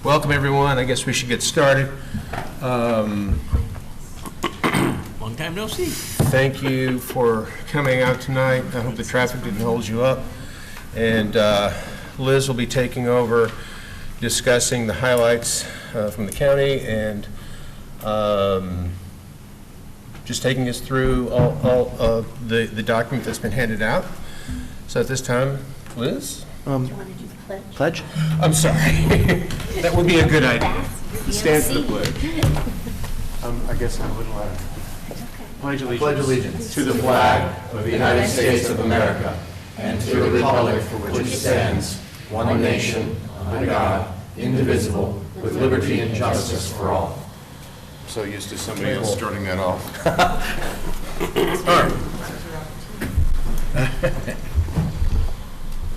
Welcome, everyone. I guess we should get started. Long time no see. Thank you for coming out tonight. I hope the traffic didn't hold you up. And Liz will be taking over discussing the highlights from the county and just taking us through all of the document that's been handed out. So at this time, Liz? Do you want to do the pledge? I'm sorry. That would be a good idea. Stand for the pledge. I guess I wouldn't let it. Pledge Pledge allegiance to the flag of the United States of America and to the republic for which it stands, one nation, under God, indivisible, with liberty and justice for all. I'm so used to somebody else starting that off. All right.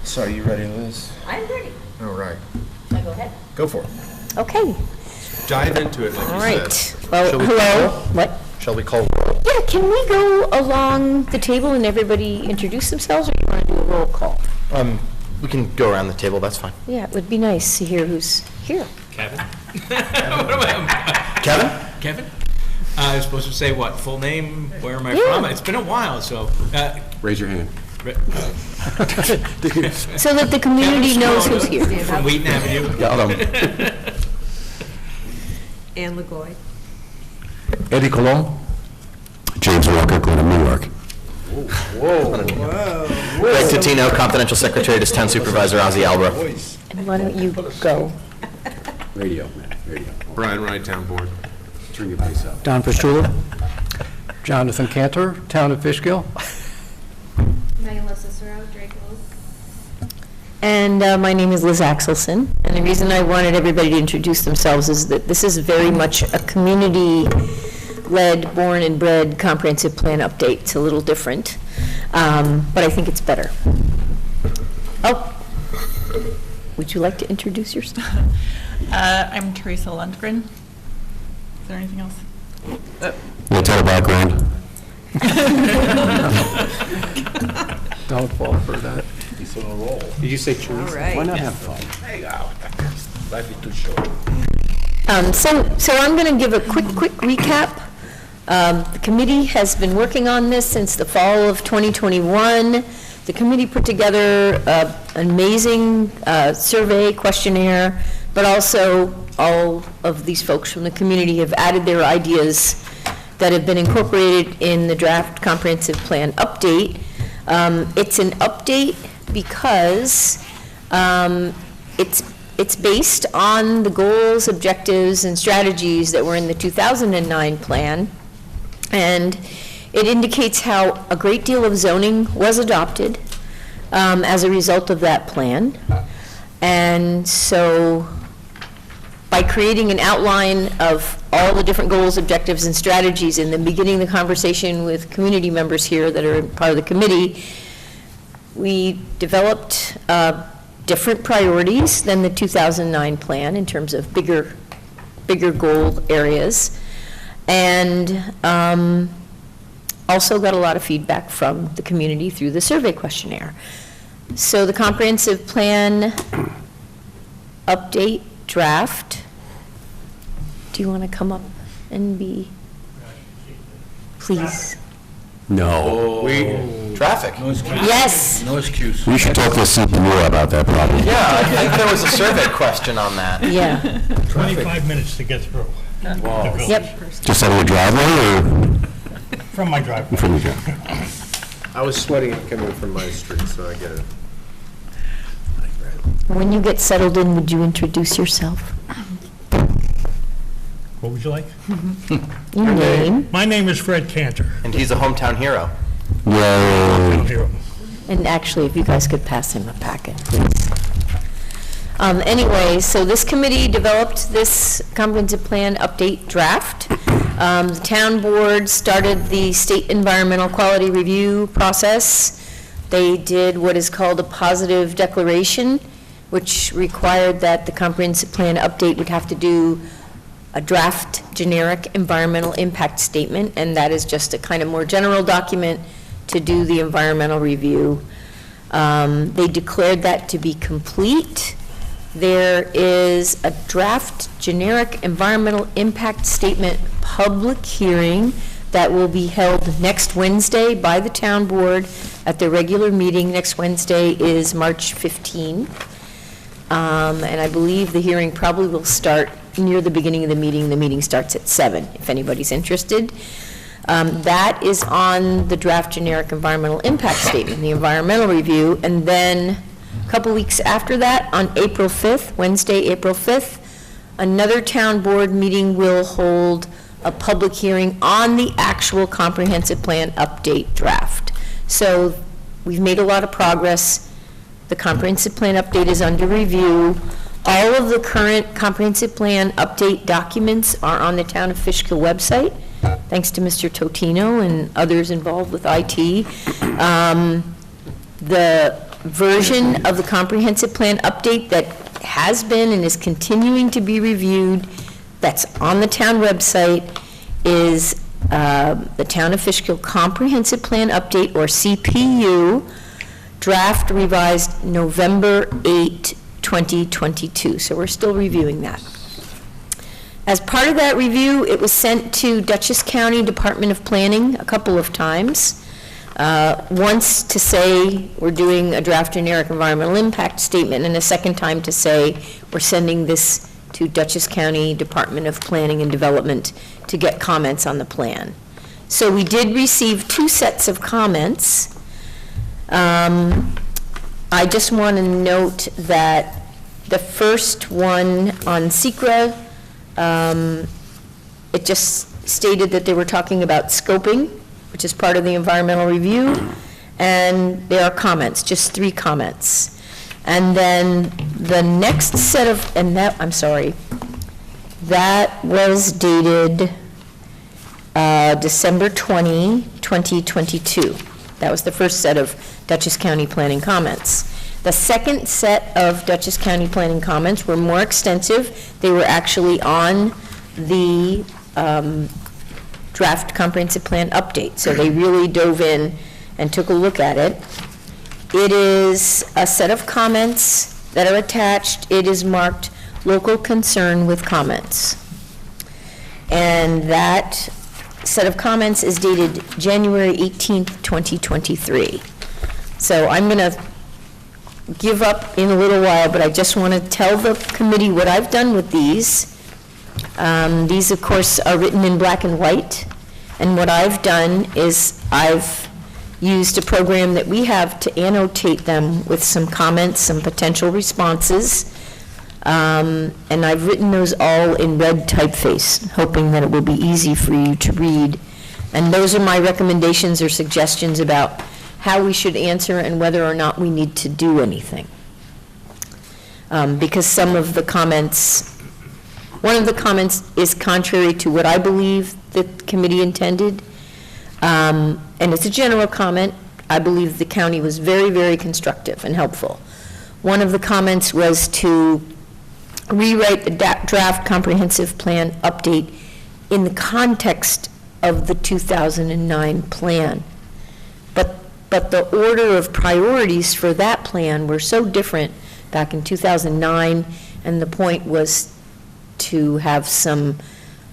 So are you ready, Liz? I'm ready. All right. Now go ahead. Go for it. Okay. Dive into it, like All you right. said. Well, hello. What? Shall we call roll? Yeah, can we go along the table and everybody introduce themselves, or you want to do a roll call? We can go around the table, that's fine. Yeah, it would be nice to hear who's here. Kevin? What am I? Kevin? Kevin? I was supposed to say what? Full name? Where am I Yeah. from? It's been a while, so. Raise your hand. So that the community knows who's here. From Wheaton Avenue. Anne LaGoy. Eddie Colon. James Walker, Glen, New York. Greg Totino, confidential secretary to town supervisor Ozzy Albro. And why don't you go? Radio, man, radio. Brian Wright, Town Board. Turn your face up. Don Pastula. Jonathan Cantor, Town of Fishkill. Megan Cicero, Drake Mills. And my name is Liz Axelson, and the reason I wanted everybody to introduce themselves is that this is very much a community-led, born and bred comprehensive plan update. It's a little different, but I think it's better. Oh, would you like to introduce yourself? I'm Teresa Lundgren. Is there anything else? Little title background. Don't fall for that. He's on a roll. Did you say Teresa? All right. Why not have fun? There you go. Life is too short. So I'm going to give a quick recap. The committee has been working on this since the fall of 2021. The committee put together an amazing survey questionnaire, but also all of these folks from the community have added their ideas that have been incorporated in the draft comprehensive plan update. It's an update because it's based on the goals, objectives, and strategies that were in the 2009 plan, and it indicates how a great deal of zoning was adopted as a result of that plan. And so by creating an outline of all the different goals, objectives, and strategies, and then beginning the conversation with community members here that are part of the committee, we developed different priorities than the 2009 plan in terms of bigger goal areas, and also got a lot of feedback from the community through the survey questionnaire. So the comprehensive plan update draft, do you want to come up and be, please? No. Traffic. Yes. No excuse. We should talk to CPU about that problem. Yeah, I think there was a survey question on that. Yeah. 25 minutes to get through. Wow. Yep. Just out of the driveway or From my driveway. from the driveway? I was sweating it coming from my street, so I get it. When you get settled in, would you introduce yourself? What would you like? Your name, My name is Fred Cantor. And he's a hometown hero. Yay. Here. and actually, if you guys could pass him a packet, please. Anyway, so this committee developed this comprehensive plan update draft. The town board started the state environmental quality review process. They did what is called a positive declaration, which required that the comprehensive plan update would have to do a draft generic environmental impact statement, and that is just a kind of more general document to do the environmental review. They declared that to be complete. there is a draft generic environmental impact statement public hearing that will be held next Wednesday by the town board at the regular meeting. Next Wednesday is March 15. And I believe the hearing probably will start near the beginning of the meeting. The meeting starts at 7, if anybody's interested. That is on the draft generic environmental impact statement, the environmental review, and then a couple weeks after that, on April 5th, Wednesday, April 5th, another town board meeting will hold a public hearing on the actual comprehensive plan update draft. So we've made a lot of progress. The comprehensive plan update is under review. All of the current comprehensive plan update documents are on the Town of Fishkill website, thanks to Mr. Totino and others involved with IT. The version of the comprehensive plan update that has been and is continuing to be reviewed, that's on the town website, is the Town of Fishkill Comprehensive Plan Update, or CPU, draft revised November 8, 2022. So we're still reviewing that. As part of that review, it was sent to Dutchess County Department of Planning a couple of times. Once to say we're doing a draft generic environmental impact statement, and a second time to say we're sending this to Dutchess County Department of Planning and Development to get comments on the plan. So we did receive 2 sets of comments. I just want to note that the first one on SECRA, it just stated that they were talking about scoping, which is part of the environmental review, and there are comments, just 3 comments. And then the next set of, and that, I'm sorry, that was dated December 20, 2022. That was the first set of Dutchess County planning comments. The second set of Dutchess County planning comments were more extensive. They were actually on the draft comprehensive plan update. So they really dove in and took a look at it. It is a set of comments that are attached. It is marked local concern with comments. And that set of comments is dated January 18th, 2023. So I'm going to give up in a little while, but I just want to tell the committee what I've done with these. These, of course, are written in black and white, and what I've done is I've used a program that we have to annotate them with some comments, some potential responses, and I've written those all in red typeface, hoping that it will be easy for you to read. And those are my recommendations or suggestions about how we should answer and whether or not we need to do anything. Because some of the comments, one of the comments is contrary to what I believe the committee intended. And it's a general comment. I believe the county was very, very constructive and helpful. One of the comments was to rewrite the draft comprehensive plan update in the context of the 2009 plan. But the order of priorities for that plan were so different back in 2009, and the point was to have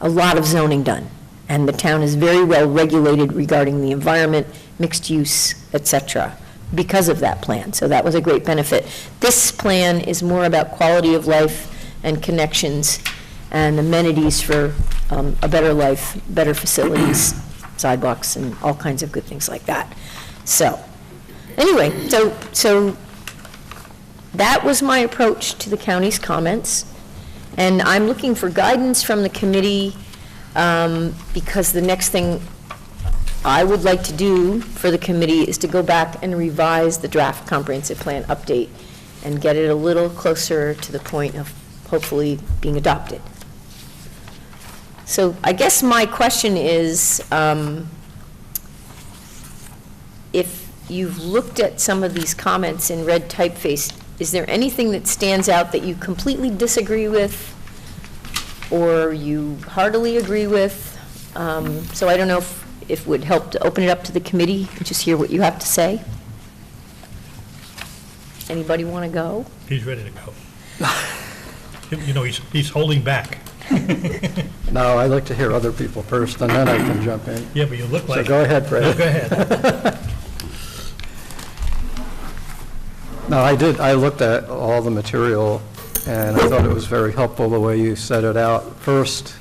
a lot of zoning done. And the town is very well regulated regarding the environment, mixed use, et cetera, because of that plan. So that was a great benefit. This plan is more about quality of life and connections and amenities for a better life, better facilities, sidewalks, and all kinds of good things like that. So, anyway, so that was my approach to the county's comments, and I'm looking for guidance from the committee because the next thing I would like to do for the committee is to go back and revise the draft comprehensive plan update and get it a little closer to the point of hopefully being adopted. So I guess my question is, if you've looked at some of these comments in red typeface, is there anything that stands out that you completely disagree with or you heartily agree with? So I don't know if it would help to open it up to the committee and just hear what you have to say. Anybody want to go? He's ready to go. You know, he's holding back. No, I like to hear other people first, and then I can jump in. Yeah, but you look So like... go ahead, Fred. No, go ahead. No, I looked at all the material, and I thought it was very helpful the way you set it out. First,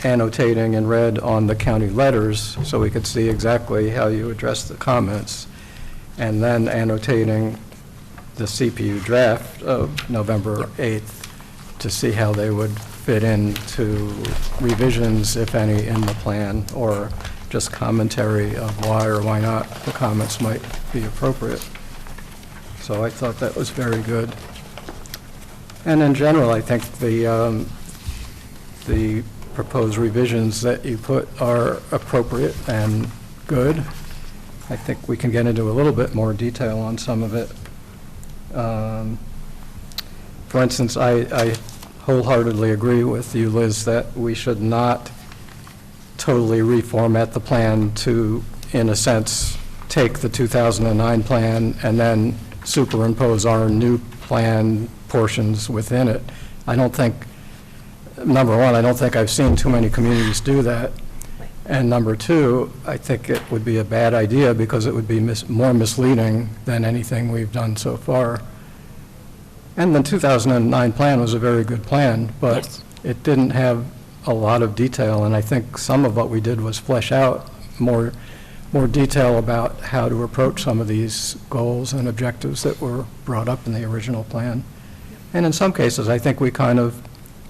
annotating in red on the county letters, so we could see exactly how you addressed the comments, and then annotating the CPU draft of November 8th to see how they would fit into revisions, if any, in the plan, or just commentary of why or why not the comments might be appropriate. So I thought that was very good. And in general, I think the proposed revisions that you put are appropriate and good. I think we can get into a little bit more detail on some of it. For instance, I wholeheartedly agree with you, Liz, that we should not totally reformat the plan to, in a sense, take the 2009 plan and then superimpose our new plan portions within it. I don't think, number one, I don't think I've seen too many communities do that. And number two, I think it would be a bad idea because it would be more misleading than anything we've done so far. And the 2009 plan was a very good plan, but Yes. it didn't have a lot of detail, and I think some of what we did was flesh out more detail about how to approach some of these goals and objectives that were brought up in the original plan. And in some cases, I think we kind of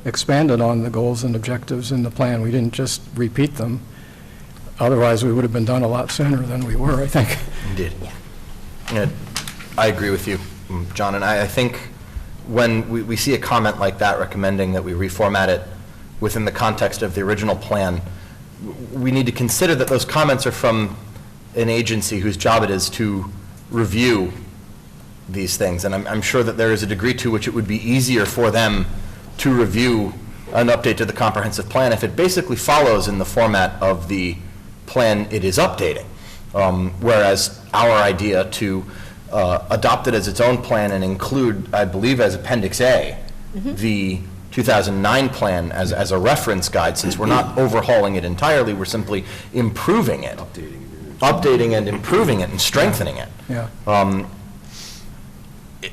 expanded on the goals and objectives in the plan. We didn't just repeat them. Otherwise, we would have been done a lot sooner than we were, I think. Indeed. Yeah, I agree with you, John, and I think when we see a comment like that recommending that we reformat it within the context of the original plan, we need to consider that those comments are from an agency whose job it is to review these things. And I'm sure that there is a degree to which it would be easier for them to review an update to the comprehensive plan if it basically follows in the format of the plan it is updating. Whereas our idea to adopt it as its own plan and include, I believe, as Appendix A, the 2009 plan as a reference guide, since we're not overhauling it entirely, we're simply improving it. Updating and improving it and strengthening it. Yeah.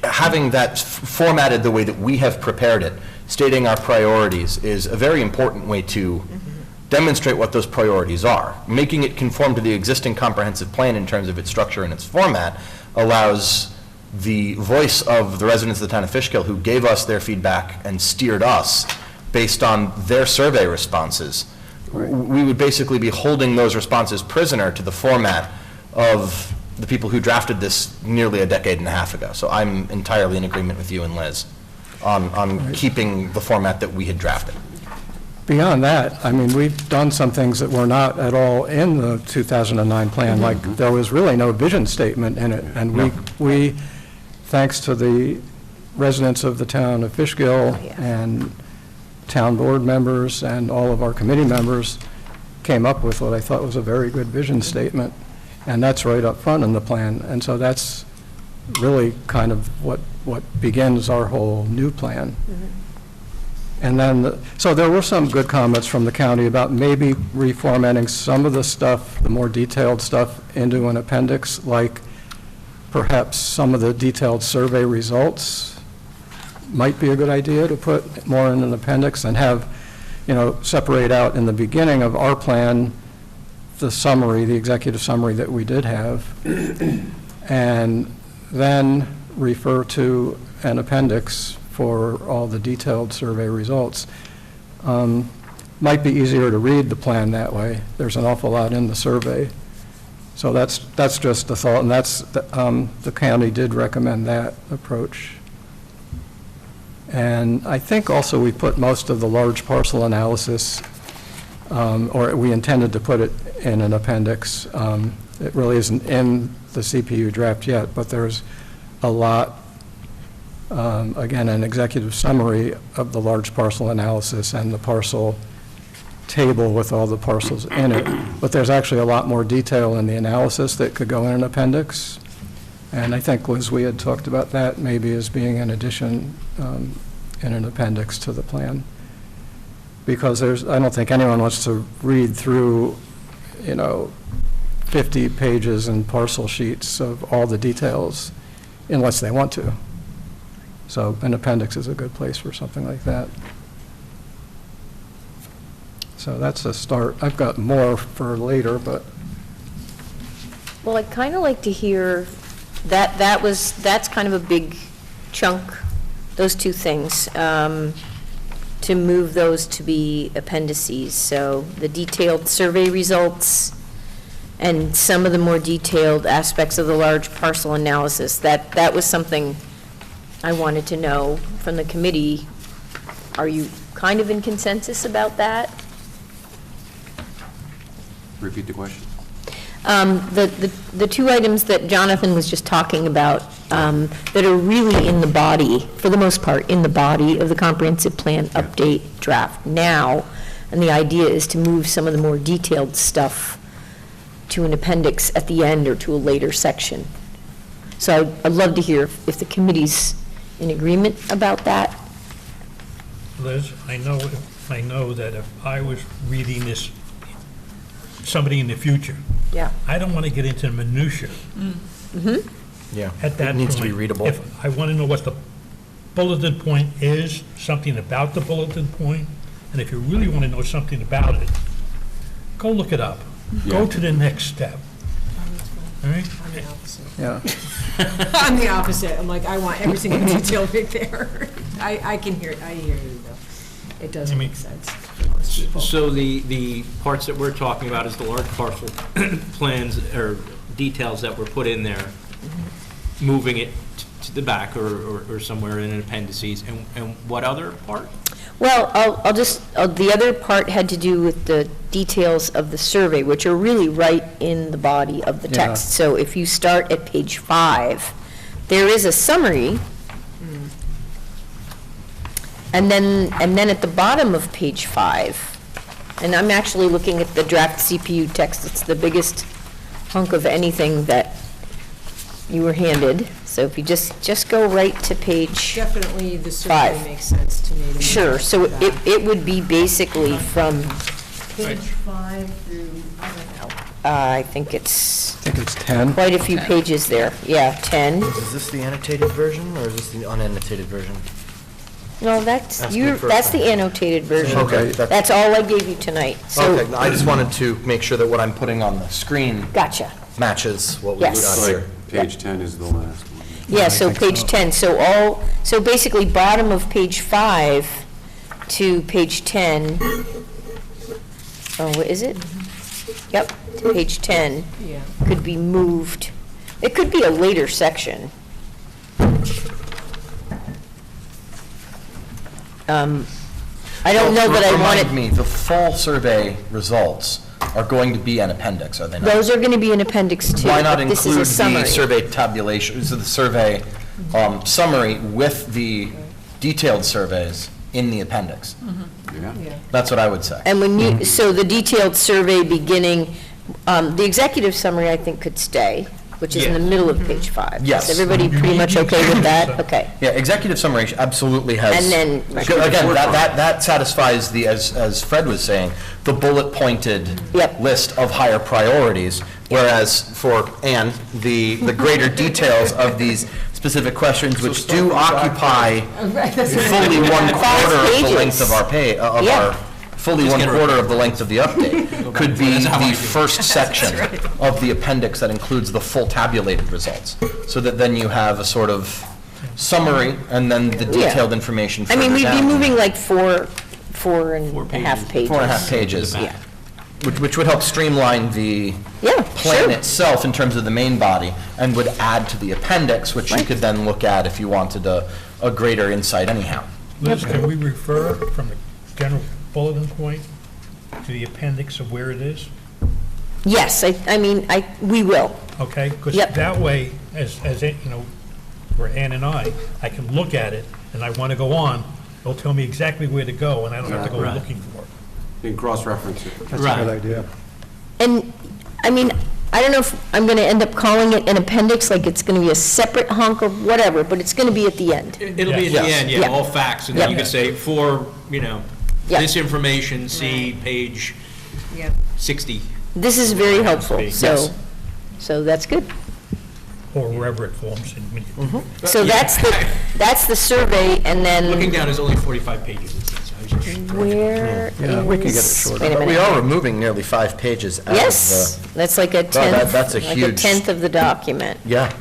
Having that formatted the way that we have prepared it, stating our priorities, is a very important way to demonstrate what those priorities are. Making it conform to the existing comprehensive plan in terms of its structure and its format allows the voice of the residents of the town of Fishkill who gave us their feedback and steered us based on their survey responses. Right. We would basically be holding those responses prisoner to the format of the people who drafted this nearly a decade and a half ago. So I'm entirely in agreement with you and Liz on Right. keeping the format that we had drafted. Beyond that, I mean, we've done some things that were not at all in the 2009 plan, like there was really no vision statement in it. And we, thanks to the residents of the town of Fishkill and town board members and all of our committee members, came up with what I thought was a very good vision statement. And that's right up front in the plan. And so that's really kind of what begins our whole new plan. And then, so there were some good comments from the county about maybe reformatting some of the stuff, the more detailed stuff, into an appendix, like perhaps some of the detailed survey results might be a good idea to put more in an appendix and have, separate out in the beginning of our plan the summary, the executive summary that we did have, and then refer to an appendix for all the detailed survey results. Might be easier to read the plan that way. There's an awful lot in the survey. So that's just a thought, and that's, the county did recommend that approach. And I think also we put most of the large parcel analysis, or we intended to put it in an appendix. It really isn't in the CPU draft yet, but there's a lot, again, an executive summary of the large parcel analysis and the parcel table with all the parcels in it. But there's actually a lot more detail in the analysis that could go in an appendix. And I think, Liz, we had talked about that maybe as being an addition in an appendix to the plan. Because I don't think anyone wants to read through, 50 pages and parcel sheets of all the details unless they want to. So an appendix is a good place for something like that. So that's a start. I've got more for later, but Well, I'd kind of like to hear, that's kind of a big chunk, those two things, to move those to be appendices. So the detailed survey results and some of the more detailed aspects of the large parcel analysis. That was something I wanted to know from the committee. Are you kind of in consensus about that? Repeat the question. The two items that Jonathan was just talking about, that are really in the body, for the most part, in the body of the comprehensive plan update draft now, and the idea is to move some of the more detailed stuff to an appendix at the end or to a later section. So I'd love to hear if the committee's in agreement about that. Liz, I know that if I was reading this, somebody in the future, Yeah. I don't want to get into the minutia Yeah. at that It needs to point. be readable. If I want to know what the bulletin point is, something about the bulletin point, and if you really want to know something about it, go look it up. Go to the next step. All right? I'm the opposite. yeah. I'm the opposite. I'm like, I want every single detail right there. I can hear, I hear you though. It does I mean- make sense for most people. So the parts that we're talking about is the large parcel plans or details that were put in there, moving it to the back or somewhere in an appendices, and what other part? Well, the other part had to do with the details of the survey, which are really right in the body of the Yeah. text. So if you start at page 5, there is a summary, and then at the bottom of page 5, and I'm actually looking at the draft CPU text, it's the biggest hunk of anything that you were handed. So if you just go right to page, Definitely, the survey 5. makes sense to me. sure, so it would be basically from, Page 5 through, I don't know. I think it's I think it's 10. quite a few pages there. Yeah, 10. Is this the annotated version, or is this the unannotated version? No, that's Ask me first. that's the annotated version. Okay, That's all I gave you tonight. So, Okay, I just wanted to make sure that what I'm putting on the screen gotcha. matches what we Yes. got here. Page 10 is the last one. Yeah, so page 10, so basically bottom of page 5 to page 10. Oh, what is it? Yep, to page 10 Yeah. could be moved. It could be a later section. I don't know that I want it. Remind me, the full survey results are going to be an appendix, are they not? Those are going to be an appendix too. Why not but this is a include summary. the survey tabulation, so the survey summary with the detailed surveys in the appendix? Yeah. Yeah. That's what I would say. And when you, so the detailed survey beginning, the executive summary, I think, could stay, which is in the middle of page 5. Yes. Is everybody pretty much okay with that? Okay. Yeah, executive summary absolutely has. And then- Because, again, that satisfies the, as Fred was saying, the bullet-pointed Yep. list of higher priorities, whereas for Anne, the greater details of these specific questions, which do occupy fully one-quarter of the pages. length of our Yeah. fully one-quarter of the length of the update, could be the first section of the appendix that includes the full tabulated results, so that then you have a sort of summary and then the detailed information I further mean, we'd be down. moving like four and a half pages. 4.5 pages, Yeah. which would help streamline the Yeah, plan sure. itself in terms of the main body, and would add to the appendix, which you Right. could then look at if you wanted a greater insight anyhow. Liz, can we refer from the general bulletin point to the appendix of where it is? Yes, I mean, we will. Okay? Because Yep. that way, as it, for Ann and I can look at it, and I want to go on, it'll tell me exactly where to go, and I don't have to go Right. looking for it. You can cross-reference it. That's a good idea. And, I mean, I don't know if I'm going to end up calling it an appendix, like it's going to be a separate hunk or whatever, but it's going to be at the end. It'll be at the Yes. end, Yeah. yeah, all facts, and then you Yeah. can say, for, Yeah. this information, see page Yep. 60. This is very helpful, Yes. so that's good. Or wherever it forms in. So that's the survey, and Looking then down is only 45 pages. It says. I was just where is? Yeah, we can get it shorter. Wait a But we minute. are removing nearly 5 pages out of the... Yes, that's like a tenth, that's a like a huge- tenth of the document. Yeah.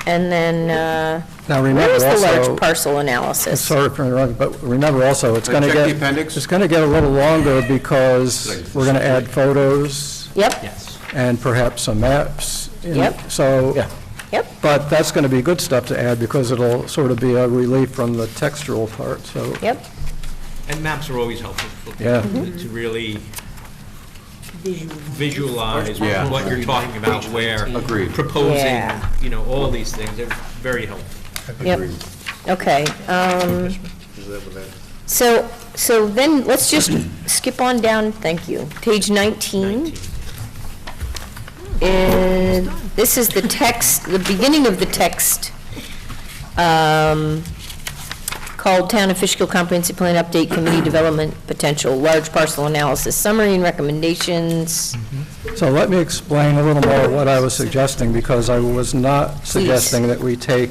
And then, Now, where remember is the also, large parcel analysis? sorry for interrupting, but remember also, it's going to Check the get, appendix. it's going to get a little longer because we're going to add photos Yep, Yes. and perhaps some maps. Yep. So, Yeah. yep, but that's going to be good stuff to add because it'll sort of be a relief from the textual part, so, yep, And maps are always helpful for Yeah. people to really visualize Yeah. what you're talking about, where Agreed. proposing, Yeah. all these things. They're very helpful. yep. Okay, so then, let's just skip on down, thank you. Page 19. And this is the text, the beginning of the text, called Town of Fishkill Comprehensive Plan Update Committee Development Potential, Large Parcel Analysis Summary and Recommendations. so let me explain a little more what I was suggesting, because I was not suggesting that we take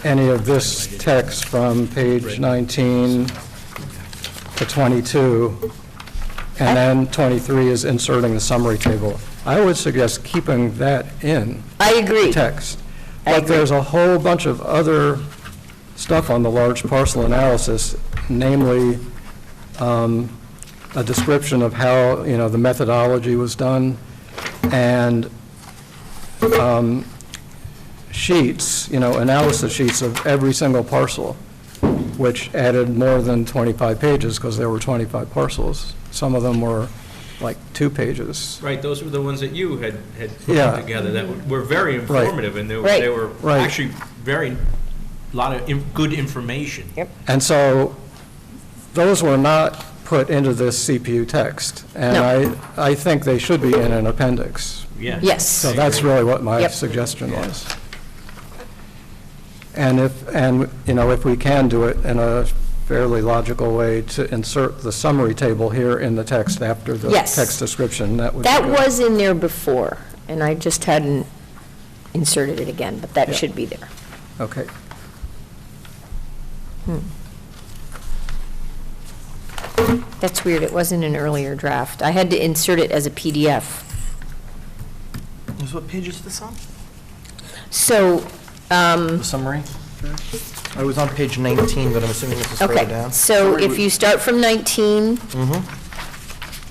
any of this text from page 19 to 22, and then 23 is inserting the summary table. I would suggest keeping that in I agree. text. I But agree. there's a whole bunch of other stuff on the large parcel analysis, namely a description of how, the methodology was done, and sheets, analysis sheets of every single parcel, which added more than 25 pages because there were 25 parcels. Some of them were like 2 pages. Right, those were the ones that you had put Yeah. together that were very informative, and Right. they were Right. actually lot of good information. Yep. And so those were not put into this CPU text, and No. I think they should be in an appendix. Yeah. Yes. So that's really what my Yep. suggestion was. And if we can do it in a fairly logical way to insert the summary table here in the text after the Yes. text description, that would be That good. was in there before, and I just hadn't inserted it again, but that Yeah. should be there. Okay. That's weird, it wasn't an earlier draft. I had to insert it as a PDF. What page is this on? So, The summary? I was on page 19, but I'm assuming this is further okay, down. so if you start from 19,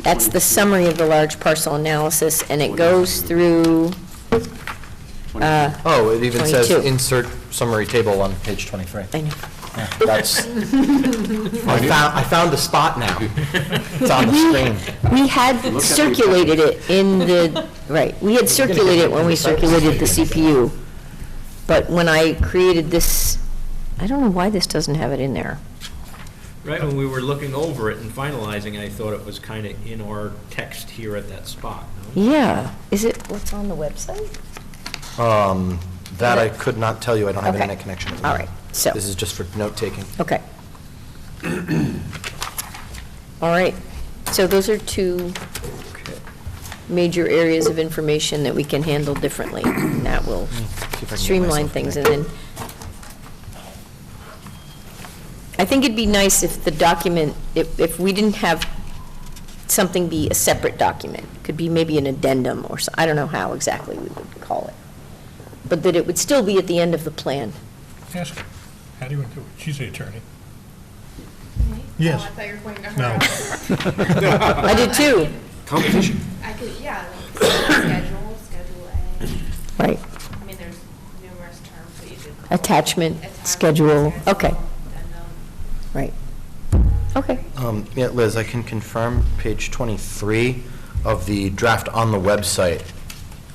that's the summary of the large parcel analysis, and it goes through, Oh, it even says 22. insert summary table on page 23. I know. Yeah, that's, I found the spot now. It's on the screen. We had circulated it in the, right, we had circulated it when we circulated the CPU. But when I created this, I don't know why this doesn't have it in there. Right, when we were looking over it and finalizing, I thought it was kind of in our text here at that spot. No? Yeah, is it, what's on the website? That I could not tell you. I don't have Okay. internet connection. at the All moment. right, so. This is just for note-taking. Okay. All right, so those are two major areas of information that we can handle differently, and that will See if I can get streamline myself things, and connected. then, I think it'd be nice if the document, if we didn't have something be a separate document, could be maybe an addendum, or I don't know how exactly we would call it, but that it would still be at the end of the plan. Ask her, how do you do it? She's the attorney. Me? Yes. Oh, I thought you were pointing to her. No. I did too. Competition. I could, yeah, like schedule, Schedule A. Right, I mean, there's numerous terms that you could. attachment, Attachment, schedule, okay, addendum. right. Okay, Yeah, Liz, I can confirm page 23 of the draft on the website.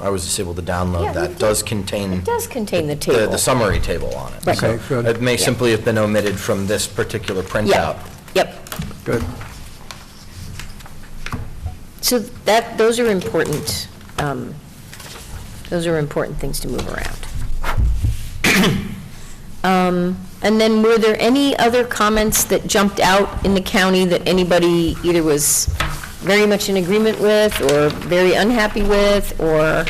I was just able to Yeah, download we that. did. Does contain. It does contain the table. The summary table on it. Right. So Okay, good. it may simply have been omitted from this particular printout. Yep. Good. So those are important Those are important things to move around. And then were there any other comments that jumped out in the county that anybody either was very much in agreement with or very unhappy with, or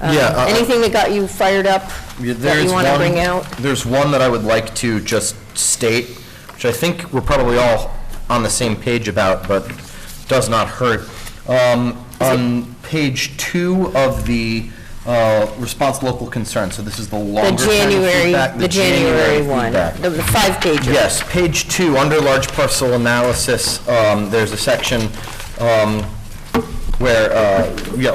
anything that got you fired up that you want to bring out? There's one that I would like to just state, which I think we're probably all on the same page about, but does not hurt. On page 2 of the response to local concerns, so this is the longer feedback. The January one, feedback. the 5-pager. Yes, page 2, under large parcel analysis, there's a section where,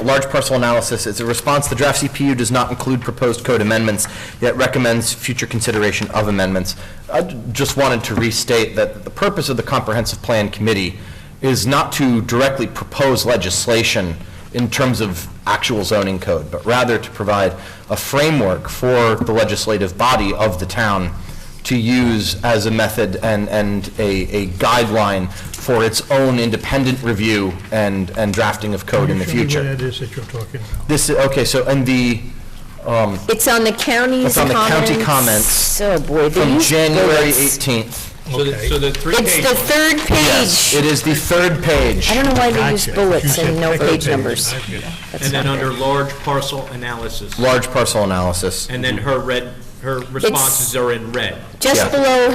large parcel analysis, it's a response, the draft CPU does not include proposed code amendments, yet recommends future consideration of amendments. I just wanted to restate that the purpose of the Comprehensive Plan Committee is not to directly propose legislation in terms of actual zoning code, but rather to provide a framework for the legislative body of the town to use as a method and a guideline for its own independent review and drafting of code in the future. What that is that you're talking about? This, okay, so, and the, It's on the county's it's on the county comments Oh, boy. they from use January bullets. 18th. So the 3 It's page the one. third Yes, page. it is the 3rd page. I don't know why they use Gotcha. bullets You and said no third page page. numbers. I get it. That's And then not under good. large parcel analysis. Large parcel analysis. And then her responses are in red. Just Yeah. below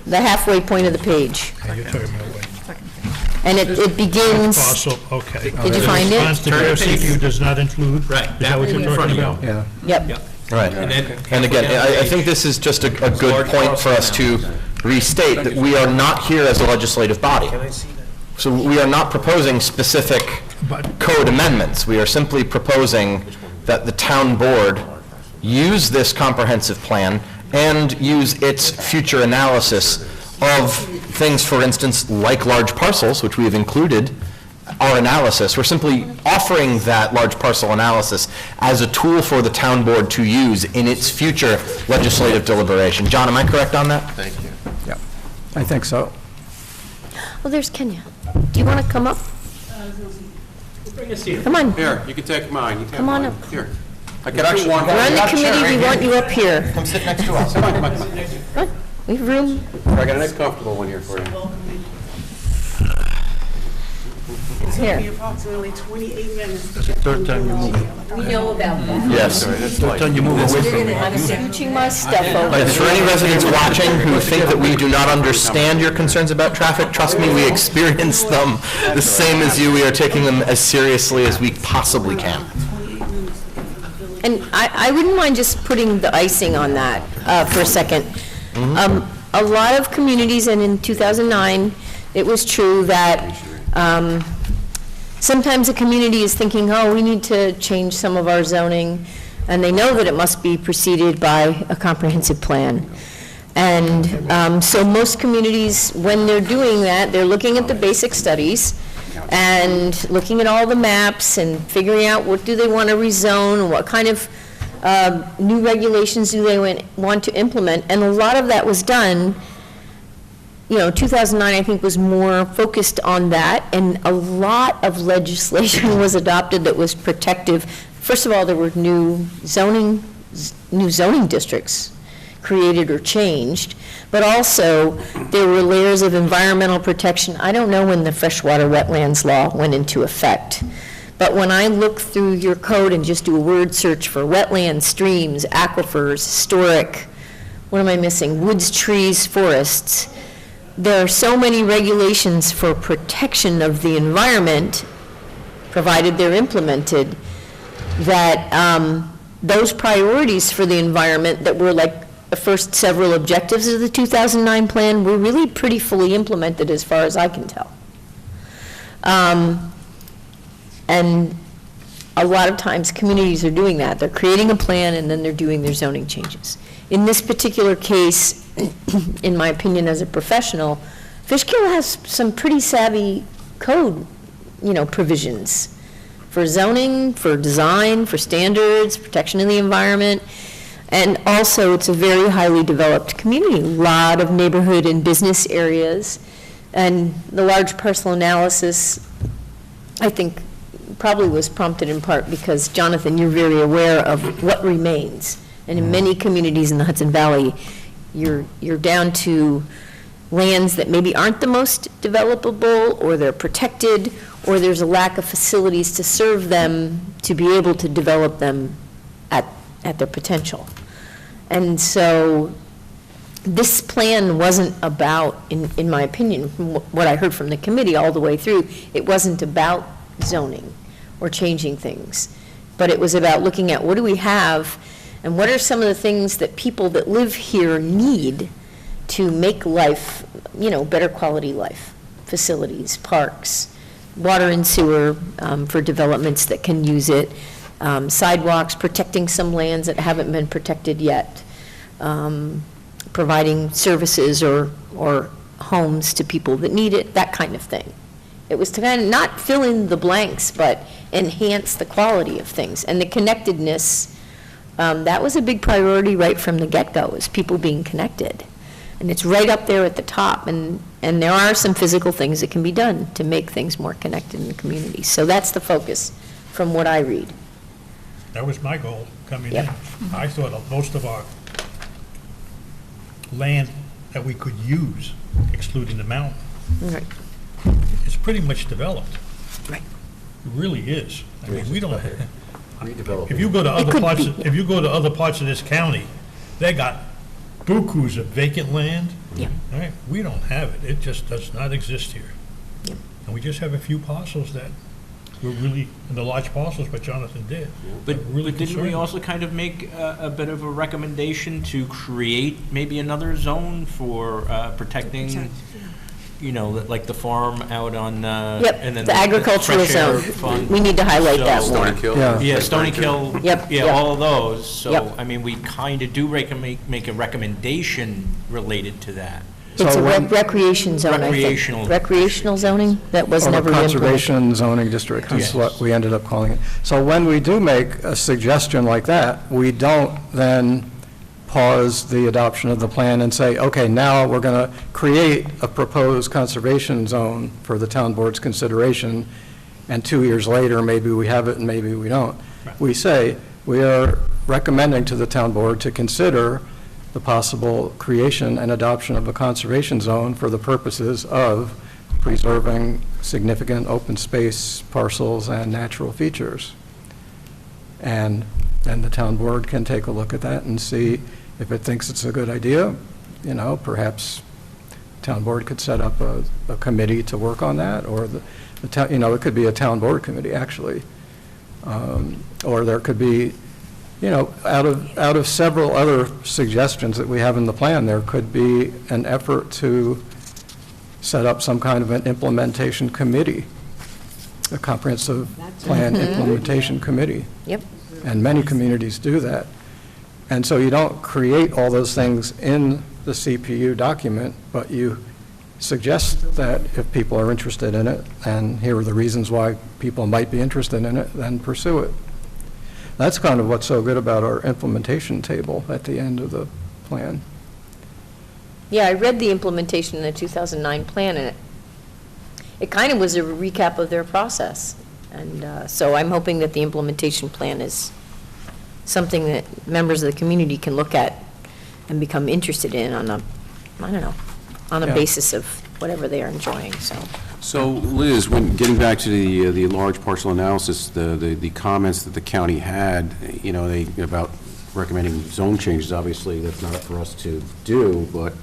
the halfway point of the page. You're talking about what? And it begins, Parcel, okay. Did you find it? Response to Turn draft to page. CPU does not include. Right, Is that that what one you're in front talking of you. about? Yeah. yep. Right. And then And again, halfway down the I think page, this is just a good Large point for us to restate that we are not here as a legislative body. So we are not proposing specific But- code amendments. We are simply proposing that the town board use this comprehensive plan and use its future analysis of things, for instance, like large parcels, which we have included our analysis. We're simply offering that large parcel analysis as a tool for the town board to use in its future legislative deliberation. John, am I correct on that? Thank you. I think so. Well, there's Kenya. Do you want to come up? Bring us here. Come on. Here, you can take mine. You can Come on have up. mine. Here. I can actually one. We're on the committee, we want you up here. Come sit next to us. Come on, come on, come on. Come on. We have room. I got a nice comfortable one here for you. Here. Approximately 28 minutes. Third time you move. We know about that. Yes. Third time you move away from me. I'm scooching my stuff over. But for any residents watching who think that we do not understand your concerns about traffic, trust me, we experience them the same as you. We are taking them as seriously as we possibly can. And I wouldn't mind just putting the icing on that for a second. A lot of communities, and in 2009, it was true that sometimes a community is thinking, oh, we need to change some of our zoning, and they know that it must be preceded by a comprehensive plan. And so most communities, when they're doing that, they're looking at the basic studies and looking at all the maps and figuring out what do they want to rezone, and what kind of new regulations do they want to implement. And a lot of that was done, 2009, I think, was more focused on that, and a lot of legislation was adopted that was protective. First of all, there were new zoning districts created or changed, but also there were layers of environmental protection. I don't know when the freshwater wetlands law went into effect, but when I look through your code and just do a word search for wetlands, streams, aquifers, historic, what am I missing? Woods, trees, forests. There are so many regulations for protection of the environment, provided they're implemented, that those priorities for the environment that were like the first several objectives of the 2009 plan were really pretty fully implemented as far as I can tell. And a lot of times communities are doing that. They're creating a plan and then they're doing their zoning changes. In this particular case, in my opinion as a professional, Fishkill has some pretty savvy code, provisions for zoning, for design, for standards, protection of the environment. And also, it's a very highly developed community, a lot of neighborhood and business areas. And the large parcel analysis, I think, probably was prompted in part because, Jonathan, you're very aware of what remains. And in many communities in the Hudson Valley, you're down to lands that maybe aren't the most developable, or they're protected, or there's a lack of facilities to serve them to be able to develop them at their potential. And so this plan wasn't about, in my opinion, from what I heard from the committee all the way through, it wasn't about zoning or changing things, but it was about looking at what do we have and what are some of the things that people that live here need to make life, better quality life. Facilities, parks, water and sewer for developments that can use it, sidewalks, protecting some lands that haven't been protected yet, providing services or homes to people that need it, that kind of thing. It was to kind of not fill in the blanks, but enhance the quality of things. And the connectedness, that was a big priority right from the get-go, is people being connected. And it's right up there at the top, and there are some physical things that can be done to make things more connected in the community. So that's the focus from what I read. That was my goal coming Yep. in. I thought of most of our land that we could use, excluding the mountain, Right. is pretty much developed. Right. It really is. I mean, we don't, Redeveloping. if you go to other could parts, be. if you go to other parts of this county, they got bukus of vacant land. Yeah. All right, we don't have it. It just does not exist here. Yep. And we just have a few parcels that were really, and the large parcels, what Jonathan did. But I'm really didn't we concerned. also kind of make a bit of a recommendation to create maybe another zone for protecting, like the farm out on, Yep, and then the agricultural fresh air zone. fund? We need to highlight that So- more. Stony Kill? Yeah. Yeah, Stony Kill. Yep, Yeah, yep. all of those. So, Yep. I mean, we kind of do make a recommendation related to that. It's So a when- recreation zone, I think. Recreational. Recreational zoning that was Or never implemented. conservation zoning district is Yes. what we ended up calling it. So when we do make a suggestion like that, we don't then pause the adoption of the plan and say, okay, now we're going to create a proposed conservation zone for the town board's consideration, and 2 years later, maybe we have it and maybe we don't. Right. We say, we are recommending to the town board to consider the possible creation and adoption of a conservation zone for the purposes of preserving significant open space parcels and natural features. And then the town board can take a look at that and see if it thinks it's a good idea. Perhaps town board could set up a committee to work on that, or the town, it could be a town board committee, actually. Or there could be, out of several other suggestions that we have in the plan, there could be an effort to set up some kind of an implementation committee, a comprehensive plan implementation committee. Yep. And many communities do that. And so you don't create all those things in the CPU document, but you suggest that if people are interested in it, and here are the reasons why people might be interested in it, then pursue it. That's kind of what's so good about our implementation table at the end of the plan. Yeah, I read the implementation in the 2009 plan, and it kind of was a recap of their process. And so I'm hoping that the implementation plan is something that members of the community can look at and become interested in on a, on a Yeah. basis of whatever they are enjoying, so. So Liz, when, getting back to the large parcel analysis, the comments that the county had, about recommending zone changes, obviously that's not up for us to do, but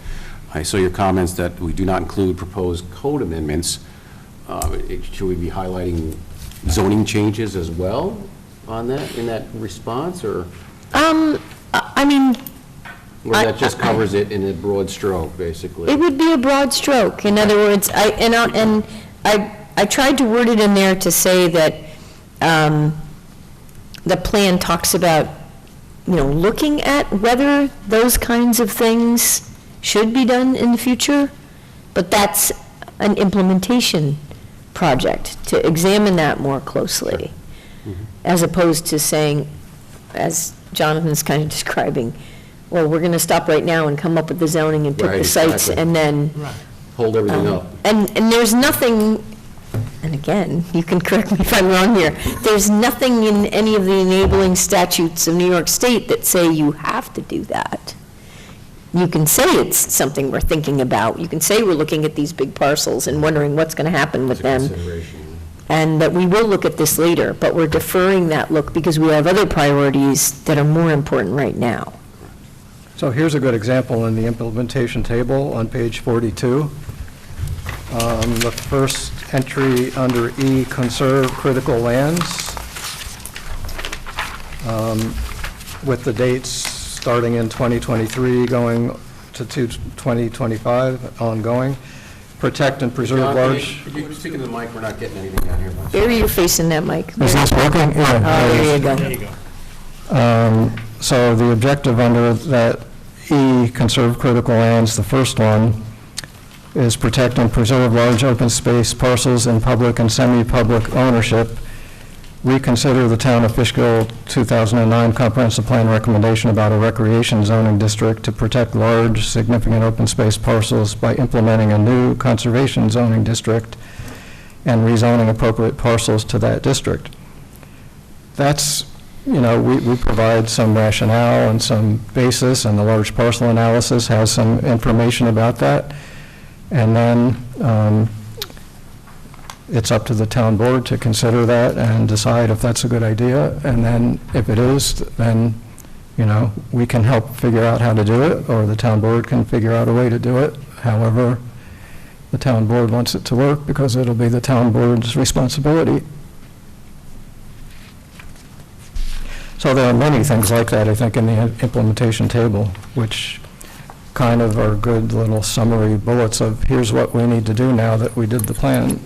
I saw your comments that we do not include proposed code amendments. Should we be highlighting zoning changes as well on that, in that response, or? I mean, Or that just covers it in a broad stroke, basically? it would be a broad stroke. In other words, I tried to word it in there to say that the plan talks about, looking at whether those kinds of things should be done in the future, but that's an implementation project, to examine that more closely, as opposed to saying, as Jonathan's kind of describing, well, we're going to stop right now and come up with the zoning and pick Right, the sites, exactly. and then Hold everything up. and there's nothing and again, you can correct me if I'm wrong here, there's nothing in any of the enabling statutes of New York State that say you have to do that. You can say it's something we're thinking about. You can say we're looking at these big parcels and wondering what's going to happen with them. And that we will look at this later, but we're deferring that look because we have other priorities that are more important right now. So here's a good example in the implementation table on page 42. The first entry under E, conserve critical lands, with the dates starting in 2023, going to 2025, ongoing. Protect and preserve large. Could you speak into the mic? We're not getting anything down here. Barry, you're facing that mic. Is this working? Yeah. There you go. There you go. So the objective under that E, conserve critical lands, the first one, is protect and preserve large open space parcels in public and semi-public ownership. Reconsider the Town of Fishkill 2009 Comprehensive Plan recommendation about a recreation zoning district to protect large, significant open space parcels by implementing a new conservation zoning district and rezoning appropriate parcels to that district. That's, we provide some rationale and some basis, and the large parcel analysis has some information about that. And then it's up to the town board to consider that and decide if that's a good idea. And then if it is, then, we can help figure out how to do it, or the town board can figure out a way to do it. However, the town board wants it to work, because it'll be the town board's responsibility. So there are many things like that, I think, in the implementation table, which kind of are good little summary bullets of here's what we need to do now that we did the plan.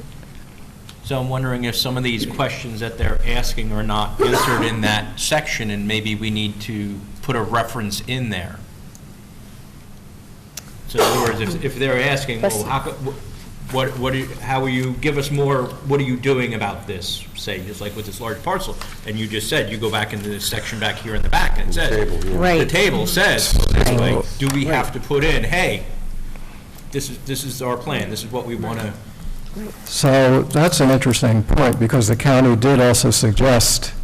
So I'm wondering if some of these questions that they're asking are not answered in that section, and maybe we need to put a reference in there. So in other words, if they're asking, well, how will you give us more, what are you doing about this, say, just like with this large parcel? And you just said, you go back into this section back here in the back, and it says, Right. the table says, this way, do we have to put in, hey, this is our plan, this is what we want to. So that's an interesting point, because the county did also suggest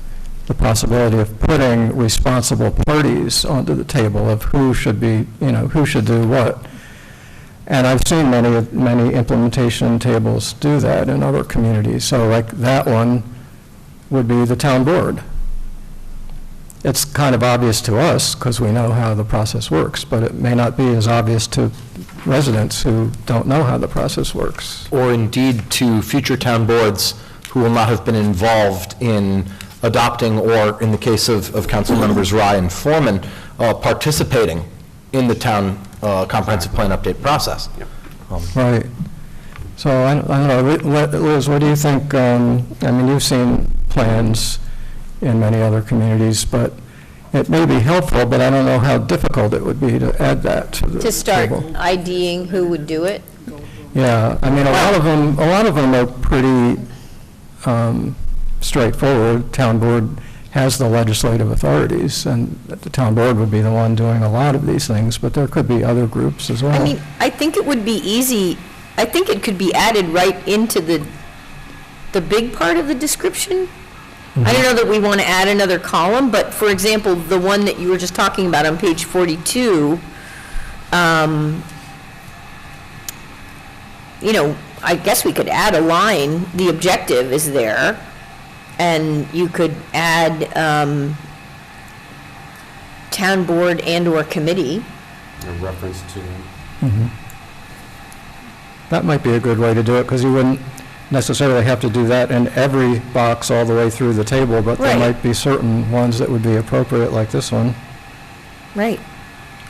the possibility of putting responsible parties onto the table of who should be, who should do what. And I've seen many implementation tables do that in other communities. So like that one would be the town board. It's kind of obvious to us because we know how the process works, but it may not be as obvious to residents who don't know how the process works. Or indeed to future town boards who will not have been involved in adopting, or in the case of council members Rye and Foreman, participating in the town comprehensive plan update process. Right. So I don't know, Liz, what do you think? You've seen plans in many other communities, but it may be helpful, but I don't know how difficult it would be to add that to the To start table. IDing who would do it? Yeah, a lot of them are pretty straightforward. Town board has the legislative authorities, and the town board would be the one doing a lot of these things, but there could be other groups as well. I think it would be easy, I think it could be added right into the big part of the description. I don't know that we want to add another column, but for example, the one that you were just talking about on page 42, I guess we could add a line, the objective is there, and you could add town board and/or committee. A reference to them. Mhm. That might be a good way to do it, because you wouldn't necessarily have to do that in every box all the way through the table, but there Right. might be certain ones that would be appropriate, like this one. Right.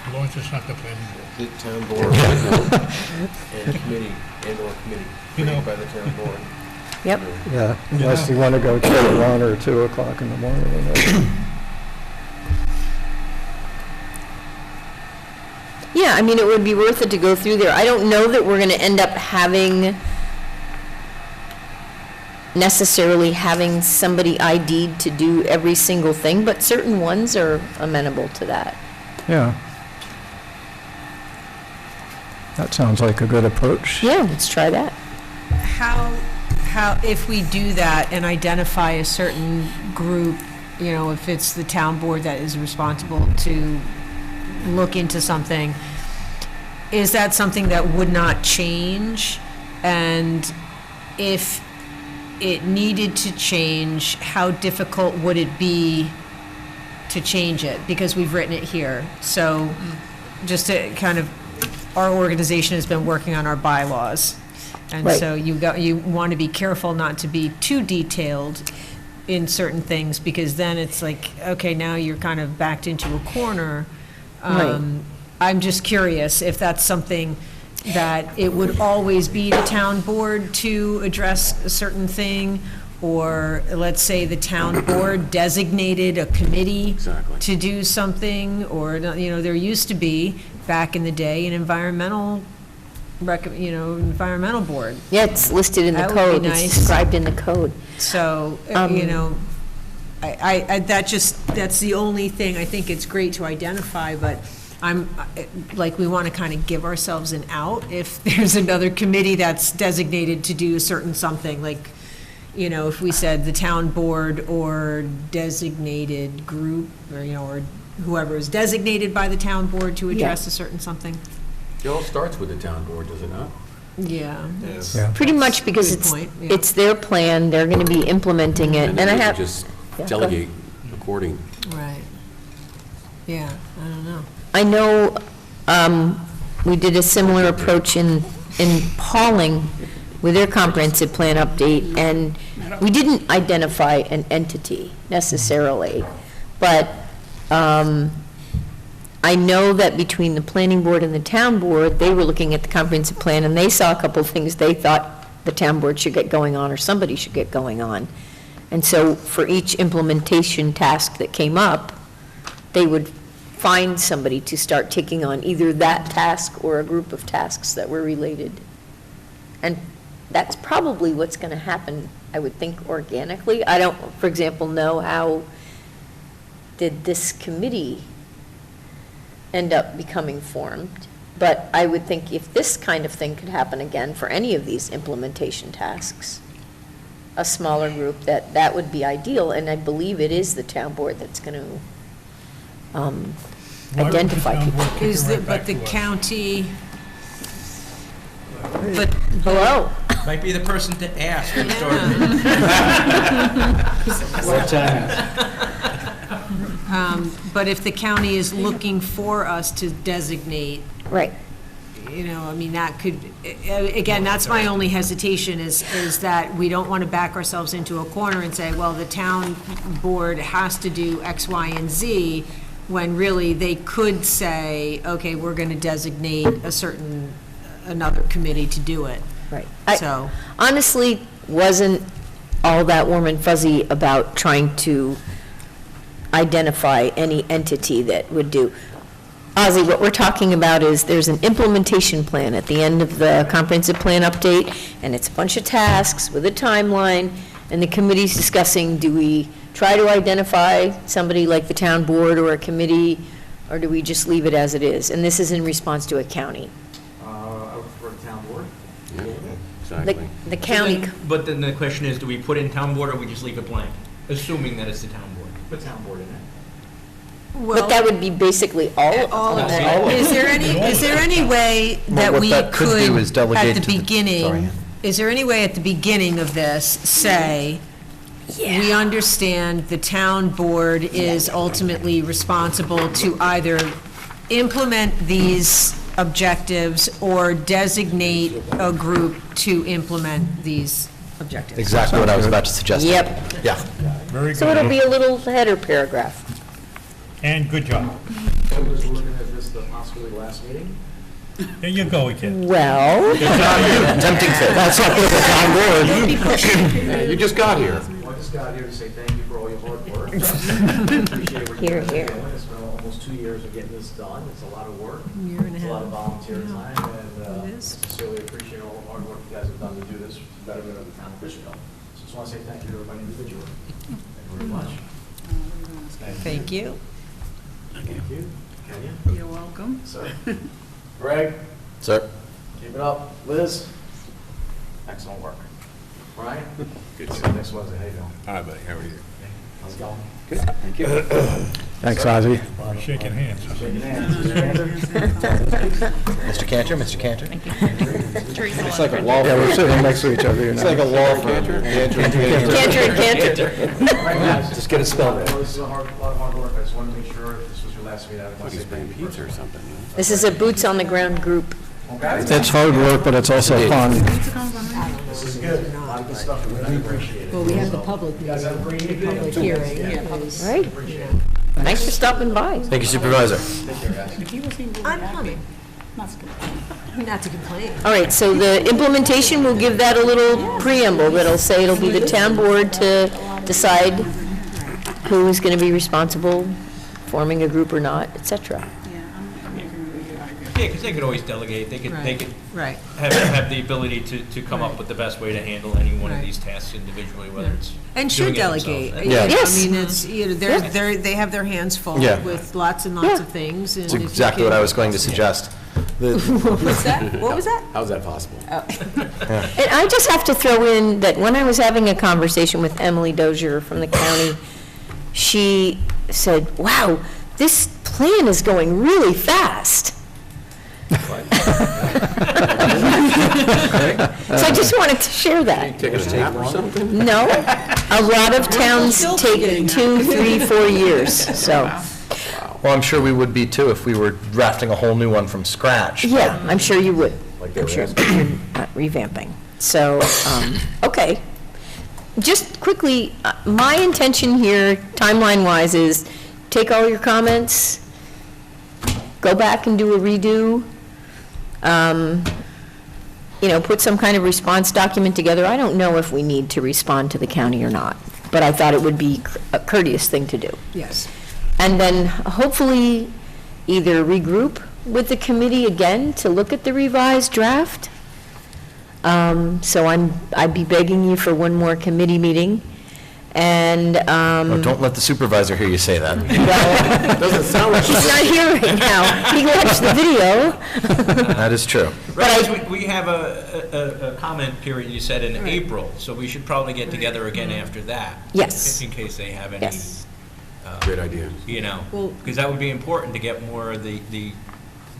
As long as it's not the planning board. The town board and committee, and/or committee, created by the town board. Yep. Yeah, unless you want to go till 1 or 2 o'clock in the morning. or whatever. Yeah, it would be worth it to go through there. I don't know that we're going to end up necessarily having somebody ID'd to do every single thing, but certain ones are amenable to that. Yeah. That sounds like a good approach. Yeah, let's try that. how, if we do that and identify a certain group, if it's the town board that is responsible to look into something, is that something that would not change? And if it needed to change, how difficult would it be to change it? Because we've written it here. So just to kind of, our organization has been working on our bylaws. And Right. so you want to be careful not to be too detailed in certain things, because then it's like, okay, now you're kind of backed into a corner. Right. I'm just curious if that's something that it would always be the town board to address a certain thing, or let's say the town board designated a committee Exactly. to do something, or, there used to be, back in the day, an environmental board. Yeah, it's listed in the That would be code, it's nice. described in the code. So, that's the only thing, I think it's great to identify, but we want to kind of give ourselves an out if there's another committee that's designated to do a certain something, like, if we said the town board or designated group, or whoever is designated by the town board to address a certain something. It all starts with the town board, does it not? Yeah. Yeah. Pretty much because Good it's, point, yeah. it's their plan, they're going to be implementing it, and I then we have. could just Yeah, go delegate according. Right. Yeah, I don't know. I know we did a similar approach in Pauling with their comprehensive plan update, and we didn't identify an entity necessarily, but I know that between the planning board and the town board, they were looking at the comprehensive plan, and they saw a couple of things they thought the town board should get going on, or somebody should get going on. And so for each implementation task that came up, they would find somebody to start taking on either that task or a group of tasks that were related. And that's probably what's going to happen, I would think, organically. I don't, for example, know how did this committee end up becoming formed, but I would think if this kind of thing could happen again for any of these implementation tasks, a smaller group, that would be ideal, and I believe it is the town board that's going to Why would the identify town people. board kick it right back But the to us? county, but. Hello? Might be the person to ask. who started. But if the county is looking for us to designate, Right. that could, again, that's my only hesitation, is that we don't want to back ourselves into a corner and say, well, the town board has to do X, Y, and Z, when really they could say, okay, we're going to designate another committee to do it. Right. So- I honestly wasn't all that warm and fuzzy about trying to identify any entity that would do. Ozzy, what we're talking about is there's an implementation plan at the end of the comprehensive plan update, and it's a bunch of tasks with a timeline, and the committee's discussing, do we try to identify somebody like the town board or a committee, or do we just leave it as it is? And this is in response to a county. I would prefer the town board. Yeah, The exactly. the county, But then the question is, do we put in town board or we just leave it blank, assuming that it's the town board? Put town board in it. but that would be basically all of it. Is there any way that what we that could do is could, delegate at to the the- beginning, sorry. is there any way at the beginning of this, say, we understand the town board is ultimately responsible to either implement these objectives or designate a group to implement these objectives? Exactly what I was about to suggest. Yep. Yeah. Very So it'll good. be a little header paragraph. And good job. I was looking at this, the possibility last meeting. There you go again. Well, Tempting fate. That's not the town board. You just got here. Well, I just got here to say thank you for all your hard work. Appreciate what Here, you guys are here. doing. It's been almost 2 years of getting this done. It's a lot of work. Year and a It's a lot of half. volunteer time, and It I is. sincerely appreciate all the hard work you guys have done to do this for the betterment of the town of Fishkill. So just want to say thank you to everybody individually. Thank you very much. Thank you. Thank you. Kenya? You're welcome. Sir. Greg? Sir? Keep it up. Liz? Excellent work. Brian? Good. See you next Wednesday. How you doing? Hi, buddy, how are you? How's it going? Thanks, Ozzy. We're shaking hands. Shaking hands. Mr. Cantor, Mr. Cantor? Teresa It's like a Lundgren. law Yeah, we're firm. sitting next to each other, you know. It's like a law firm. Cantor and Cantor. Just get it spelled right. This is a lot of hard work. I just wanted to make sure if this was your last meeting, I want to say thank you. Pizza or something, you know? This is a boots-on-the-ground group. It's hard work, but it's also fun. This is good. A lot of good stuff. We really appreciate it. Well, we have the public, You guys have a great evening. public hearing. is- Right? Thanks for stopping by. Thank you, Supervisor. I'm coming. Not to complain. All right, so the implementation, we'll give that a little preamble that'll say it'll be the town board to decide who is going to be responsible, forming a group or not, et cetera. Yeah, because they could always delegate, they could Right. have the ability to come up with the best way to handle any one of these tasks individually, whether it's And should doing it themselves. delegate. Yeah. Yes. I mean, it's, you know, they have their hands full Yeah. with lots and lots Yeah. of things. That's exactly what I was going to suggest. What's that? What was that? How's that possible? And I just have to throw in that when I was having a conversation with Emily Dozier from the county, she said, wow, this plan is going really fast. So I just wanted to share that. Taking a nap or something? No, a lot of towns take 2, 3, 4 years, so, Well, I'm sure we would be too if we were drafting a whole new one from scratch. yeah, I'm sure you would. Like they I'm were sure, asking. revamping. So, okay. Just quickly, my intention here, timeline-wise, is take all your comments, go back and do a redo, you know, put some kind of response document together. I don't know if we need to respond to the county or not, but I thought it would be a courteous thing to do. Yes. And then hopefully either regroup with the committee again to look at the revised draft. So I'd be begging you for one more committee meeting. And, Oh, don't let the supervisor hear you say that. well, Doesn't sound like. he's not here right now. He watched the video. That is true. Right, 'cause we have a comment period, you said, in April, so we should probably get together again after that. Yes. In case they have any, Yes. Great idea. you know, Well- because that would be important to get more of the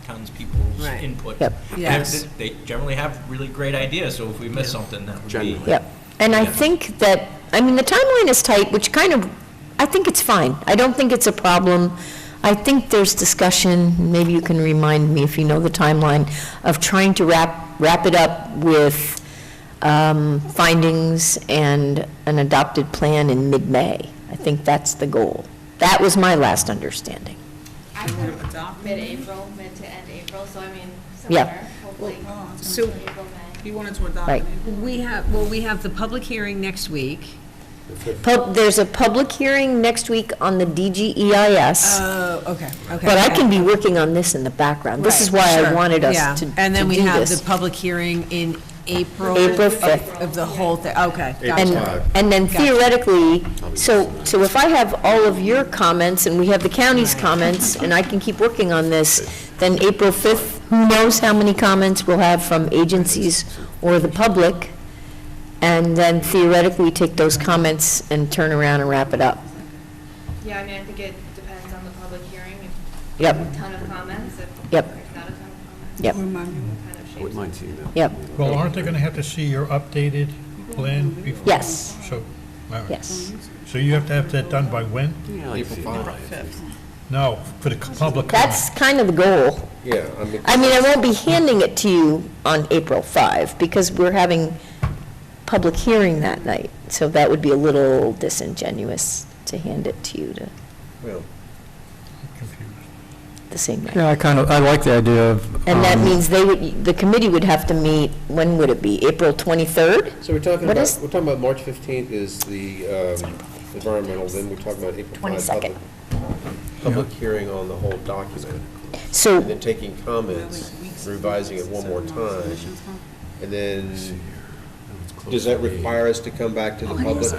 townspeople's Right. input. Yep. And Yes. They generally have really great ideas, so if we miss something, that would be. Generally. Yep. And I think that, I mean, the timeline is tight, which kind of, I think it's fine. I don't think it's a problem. I think there's discussion, maybe you can remind me if you know the timeline, of trying to wrap it up with findings and an adopted plan in mid-May. I think that's the goal. That was my last understanding. I thought mid-April, mid to end April, so I mean, Yeah. somewhere, hopefully. So- April, May. You wanted to adopt Right. it. We have the public hearing next week. There's a public hearing next week on the DGEIS, Oh, okay, okay. but I can be working on this in the background. This is why I Sure, wanted us yeah. to And then we do have this. the public hearing in April. April of- 5th. Of the whole thing, okay. And, gotcha. and then Gotcha. theoretically, so if I have all of your comments, and we have the county's comments, and I can keep working on this, then April 5th, who knows how many comments we'll have from agencies or the public, and then theoretically take those comments and turn around and wrap it up. Yeah, I mean, I think it depends on the public hearing. If Yep. there's a ton of comments, if Yep. there's not a ton of comments. Yep. Kind of I wouldn't shapes mind it. seeing that. Yep, Well, aren't they going to have to see your updated plan before? yes, So, all right. yes. So you have to have that done by when? Yeah, like see. No, for the public comment. That's kind of the goal. Yeah, I mean, I won't be handing it to you on April 5, because we're having public hearing that night, so that would be a little disingenuous to hand it to you well, Confused. the same night. Yeah, I like the idea of. And that means the committee would have to meet, when would it be, April 23rd? so we're talking What about, is- we're talking about March 15th is the environmental, then we're talking about April 5. 22nd. Public hearing on the whole document, So, and then taking comments, revising it one more time, and then, does that require us to come back to the public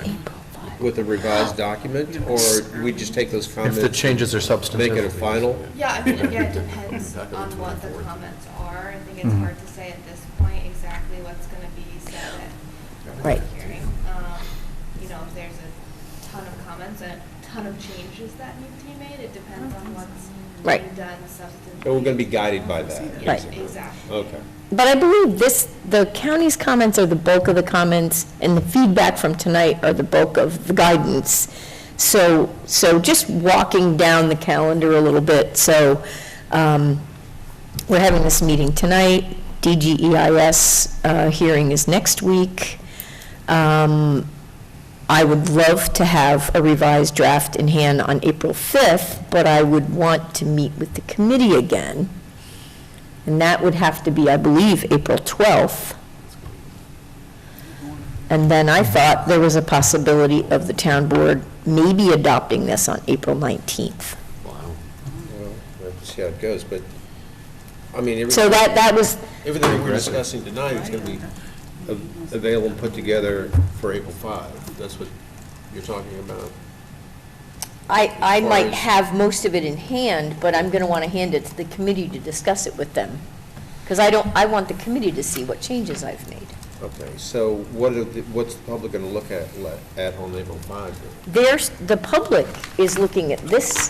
with a revised document, or we just take those If comments? the changes are Make substantive. it a final? Yeah, I mean, again, it depends on what the comments are. I think it's hard to say at this point exactly what's going to be said at the Right. public hearing. there's a ton of comments and a ton of changes that need to be made. It depends on what's Right. being done substantively. And we're going to be guided by that. Right. Exactly. Okay. But I believe the county's comments are the bulk of the comments, and the feedback from tonight are the bulk of the guidance. So just walking down the calendar a little bit, so we're having this meeting tonight, DGEIS hearing is next week. I would love to have a revised draft in hand on April 5th, but I would want to meet with the committee again. And that would have to be, I believe, April 12th. And then I thought there was a possibility of the town board maybe adopting this on April 19th. Well, we'll have to see how it goes, but, I mean, So that was, everything we're discussing tonight is going to be available and put together for April 5. That's what you're talking about. I far might as- have most of it in hand, but I'm going to want to hand it to the committee to discuss it with them. Because I want the committee to see what changes I've made. Okay, so what's the public going to look at on April 5? The public is looking at this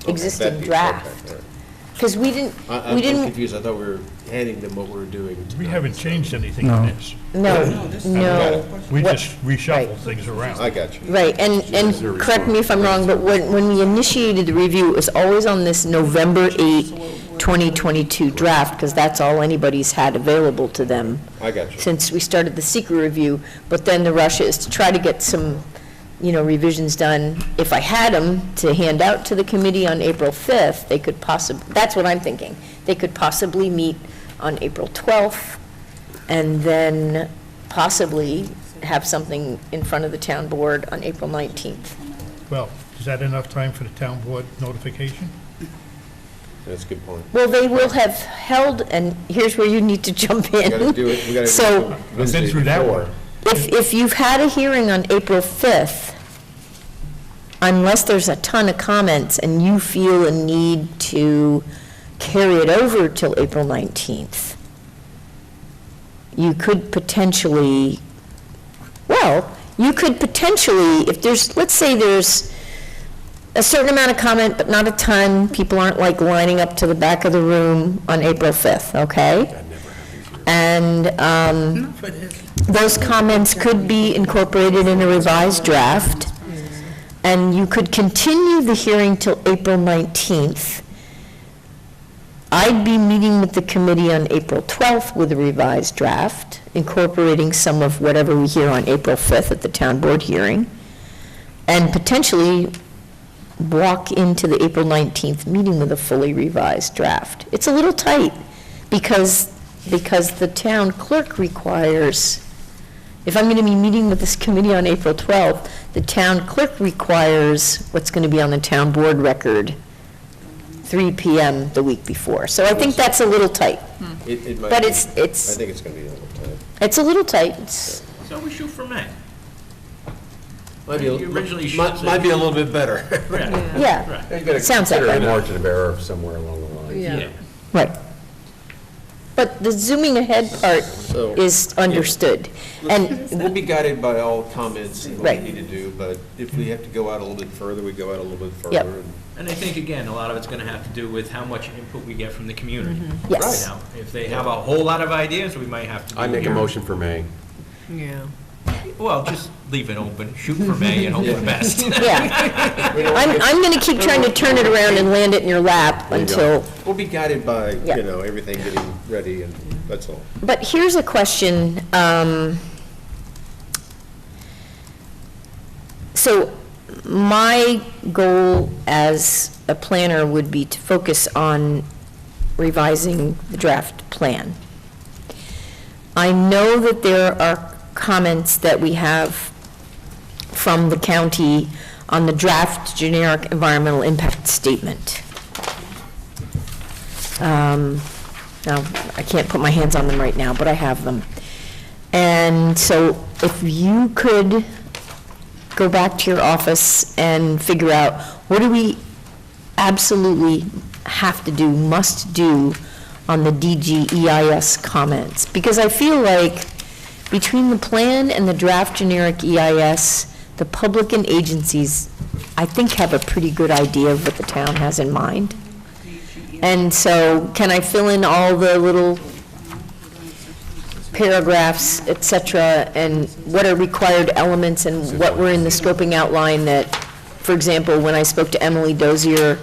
existing draft. Because we I'm didn't, confused. I thought we were handing them what we were doing tonight. We haven't changed anything No. on this. no. We What- just reshuffled right. things around. I got you. Right, and correct me if I'm wrong, but when we initiated the review, it was always on this November 8, 2022 draft, because that's all anybody's had available to them I got you. since we started the secret review. But then the rush is to try to get some, revisions done. If I had them to hand out to the committee on April 5th, they could that's what I'm thinking. They could possibly meet on April 12th, and then possibly have something in front of the town board on April 19th. Well, is that enough time for the town board notification? That's a good point. Well, they will have held, and here's where you need to jump in. We got to do it. We got to So, I've been through that one. if you've had a hearing on April 5th, unless there's a ton of comments and you feel a need to carry it over till April 19th, you could potentially, if let's say there's a certain amount of comment, but not a ton, people aren't like lining up to the back of the room on April 5th, okay? And those comments could be incorporated in a revised draft, and you could continue the hearing till April 19th. I'd be meeting with the committee on April 12th with a revised draft, incorporating some of whatever we hear on April 5th at the town board hearing, and potentially walk into the April 19th meeting with a fully revised draft. It's a little tight, because the town clerk requires, if I'm going to be meeting with this committee on April 12th, the town clerk requires what's going to be on the town board record 3 PM the week before. So I think that's a little tight. It might But be. it's I think it's going to be a little tight. It's a little tight. It's- So we shoot for May. Might be, You originally should might say- be a little bit better. Yeah, Right. You gotta sounds that consider way. a Margin of error somewhere along the line. Yeah. Right. But the zooming ahead part So- is understood. And We'll be guided by all comments and what Right. we need to do, but if we have to go out a little bit further, we go out a little bit further. Yep. and- And I think, again, a lot of it's going to have to do with how much input we get from the community. Yes. You know, if they have a whole lot of ideas, we might have to do I make a here. motion for May. Yeah. Well, just leave it open, shoot for May and hope for the best. yeah, I'm going to keep trying to turn it around and land it in your lap There you go. until, We'll be guided by, Yeah. everything getting ready, and that's all. but here's a question. So my goal as a planner would be to focus on revising the draft plan. I know that there are comments that we have from the county on the draft generic environmental impact statement. Now, I can't put my hands on them right now, but I have them. And so if you could go back to your office and figure out, what do we absolutely have to do, must do on the DGEIS comments? Because I feel like between the plan and the draft generic EIS, the public and agencies, I think, have a pretty good idea of what the town has in mind. And so can I fill in all the little paragraphs, et cetera, and what are required elements and what were in the scoping outline that, for example, when I spoke to Emily Dozier,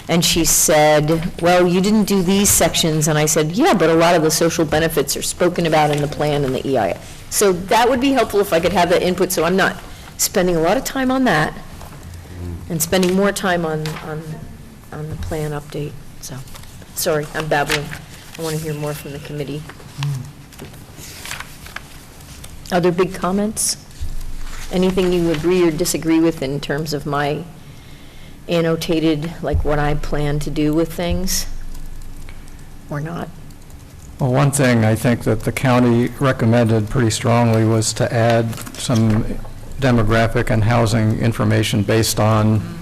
and she said, well, you didn't do these sections, and I said, yeah, but a lot of the social benefits are spoken about in the plan and the EIS. So that would be helpful if I could have that input, so I'm not spending a lot of time on that, and spending more time on the plan update, so, sorry, I'm babbling. I want to hear more from the committee. Other big comments? Anything you agree or disagree with in terms of my annotated, like what I plan to do with things, or not? Well, one thing I think that the county recommended pretty strongly was to add some demographic and housing information based on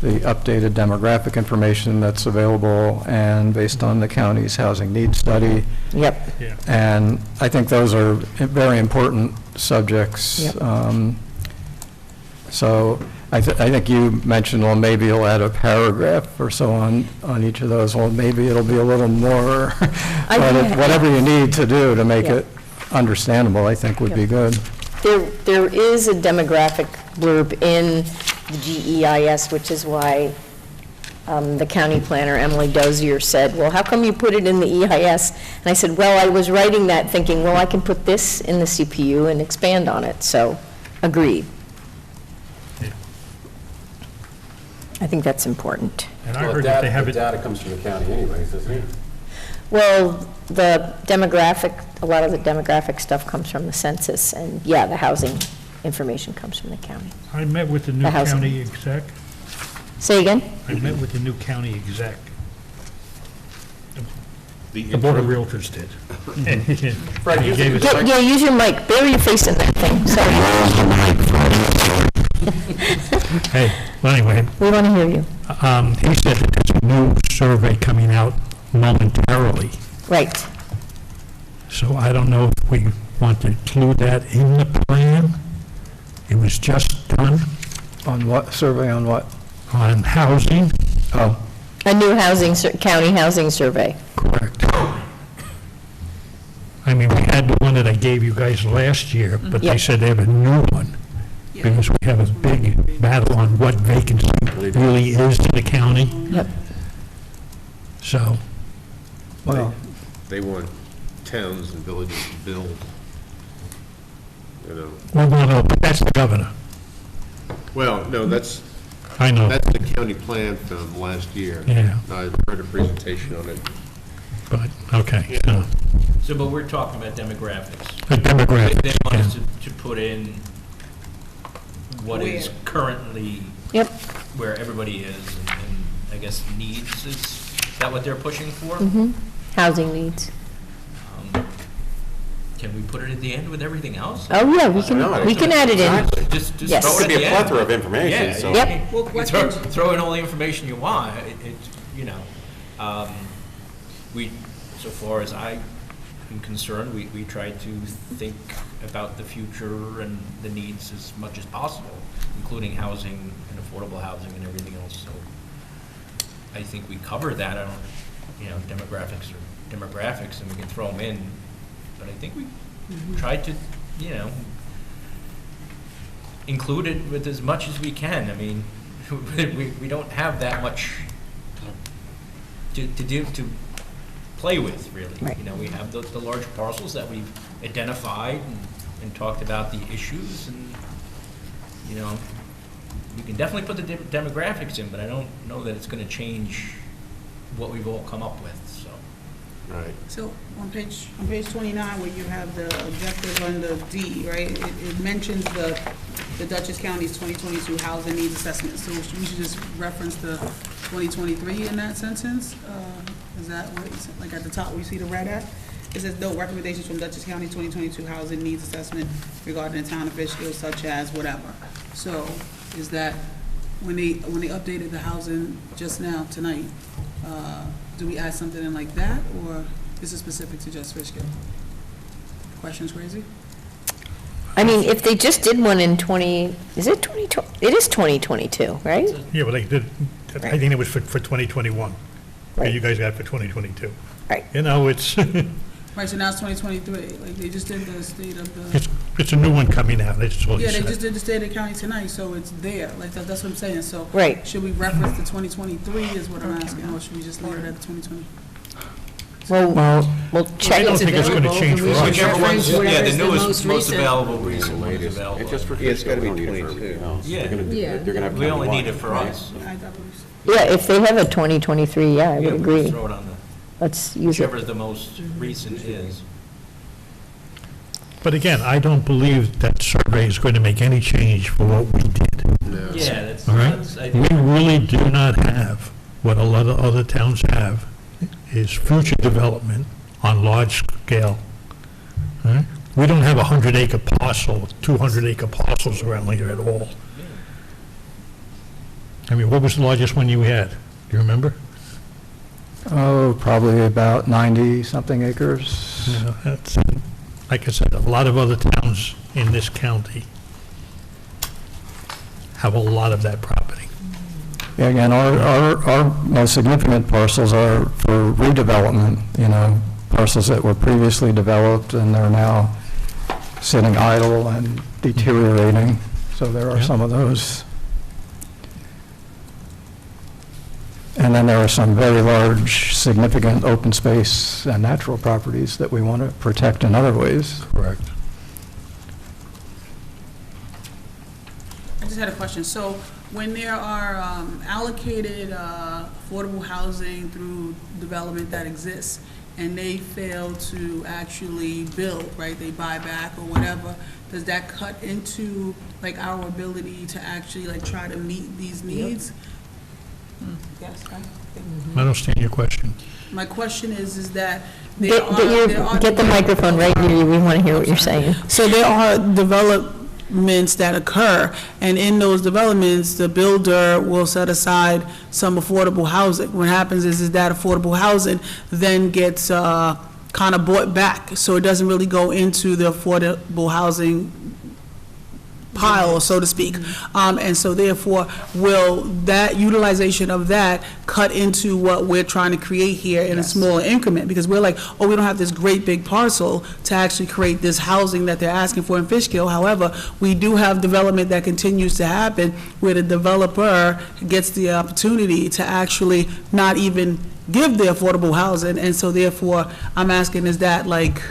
the updated demographic information that's available and based on the county's housing needs study. Yep. Yeah. And I think those are very important subjects. Yep. So I think you mentioned, well, maybe you'll add a paragraph or so on each of those. Well, maybe it'll be a little more, but whatever you need to do to make it understandable, I think would be good. There is a demographic blurb in the GEIS, which is why the county planner, Emily Dozier, said, well, how come you put it in the EIS? And I said, well, I was writing that thinking, well, I can put this in the CPU and expand on it, so agreed. I think that's important. And I heard that they have it. The data comes from the county anyways, doesn't it? Well, the demographic, a lot of the demographic stuff comes from the census, and yeah, the housing information comes from the county. I met with the new The housing. county exec. Say again? I met with the new county exec. The Board of Realtors did. And he gave us- Yeah, use your mic, bury your face in that thing, sorry. Hey, well, anyway, We want to hear you. he said that there's a new survey coming out momentarily. Right. So I don't know if we want to include that in the plan. It was just done On what, survey on what? on housing. Oh, A new housing, county housing survey. Correct. I mean, we had the one that I gave you guys last year, but they Yep. said they have a new one, because we have a big battle on what vacancy really is in the county, Yep. so. well, They want towns and villages to build, you know. Well, no, but that's the governor. Well, no, that's I know, the county plan from last year. yeah, I heard a presentation on it. but, okay, so, So, but we're talking about demographics. the They demographics, want yeah. us to put in what is currently Yep. where everybody is, and I guess needs, is that what they're pushing for? Mm-hmm. Housing needs. Can we put it at the end with everything else? Oh, yeah, we can add it in. Just Yes. throw it Could at be the a end. plethora of information, Yeah, so. Yep. you can throw in all the information you want. You know, we, so far as I am concerned, we try to think about the future and the needs as much as possible, including housing and affordable housing and everything else. So I think we cover that. I don't, you know, demographics are demographics, and we can throw them in. But I think we tried to, you know, include it with as much as we can. I mean, we don't have that much to play with, really. Right. You know, we have the large parcels that we've identified and talked about the issues, and, you know, we can definitely put the demographics in, but I don't know that it's going to change what we've all come up with, so. Right. So on page 29, where you have the objective under D, right, it mentions the Dutchess County's 2022 housing needs assessment. So we should just reference the 2023 in that sentence? Is that what, like at the top where you see the red at? It says no recommendations from Dutchess County 2022 housing needs assessment regarding the town of Fishkill, such as whatever. So is that, when they updated the housing just now, tonight, do we add something in like that, or is it specific to just Fishkill? Questions crazy? I mean, if they just did one in 20, is it 2020? It is 2022, right? Yeah, well, they did, I think it was for 2021. Right. And you guys got it for 2022. Right. You know, it's, Right, so now it's 2023, like, they just did the state of the, it's a new one coming out, that's all you yeah, they said. just did the state of the county tonight, so it's there, like, that's what I'm saying, so. Right. Should we reference the 2023 is what I'm asking, or should we just leave it at the 2020? Well, we'll check. I don't think it's going to change for us. Whichever one's, yeah, the Whatever's the newest, most most recent. available, recent one is available. It's just for Yeah, it's gotta be Fishkill, we don't need it for 22. everything else. Yeah. Yeah. They're gonna have. We only need it countywide. for us. I thought we said. Yeah, if they have a 2023, yeah, I Yeah, would we'll agree. throw it on the, Let's use it. whichever the most recent is. But again, I don't believe that survey is going to make any change for what we did. Yeah, that's, All right? that's, I We think, really do not have, what a lot of other towns have, is future development on large scale. All right? We don't have a 100-acre parcel, 200-acre parcels around here at all. I mean, what was the largest one you had? Do you remember? Oh, probably about 90-something acres. You know, that's, like I said, a lot of other towns in this county have a lot of that property. Yeah, again, our most significant parcels are for redevelopment, you know, parcels that were previously developed and they're now sitting idle and deteriorating. So there are Yeah. some of those. And then there are some very large, significant open space and natural properties that we want to protect in other ways. Correct. I just had a question. So when there are allocated affordable housing through development that exists, and they fail to actually build, right, they buy back or whatever, does that cut into, like, our ability to actually, like, try to meet these needs? Yes, right? I don't understand your question. My question is that Get there are get the microphone right near you, we want to hear what you're saying. So there are developments that occur, and in those developments, the builder will set aside some affordable housing. What happens is that affordable housing then gets kind of bought back, so it doesn't really go into the affordable housing pile, so to speak. And so therefore, will that utilization of that cut into what we're trying to create here in a smaller increment? Because we're like, oh, we don't have this great big parcel to actually create this housing that they're asking for in Fishkill. However, we do have development that continues to happen where the developer gets the opportunity to actually not even give the affordable housing. And so therefore, I'm asking, is that like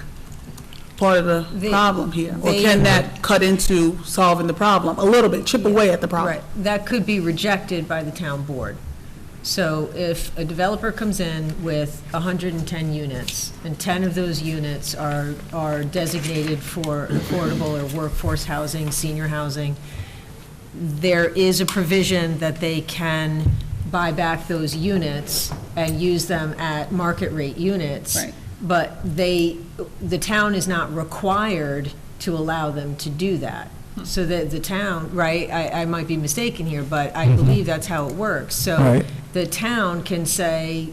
part of the problem here? Or can that cut into solving the problem a little bit, chip away at the problem? Right, that could be rejected by the town board. So if a developer comes in with 110 units, and 10 of those units are designated for affordable or workforce housing, senior housing, there is a provision that they can buy back those units and use them at market rate units. Right. But the town is not required to allow them to do that. So that the town, right, I might be mistaken here, but I believe that's how it works. So Right. the town can say,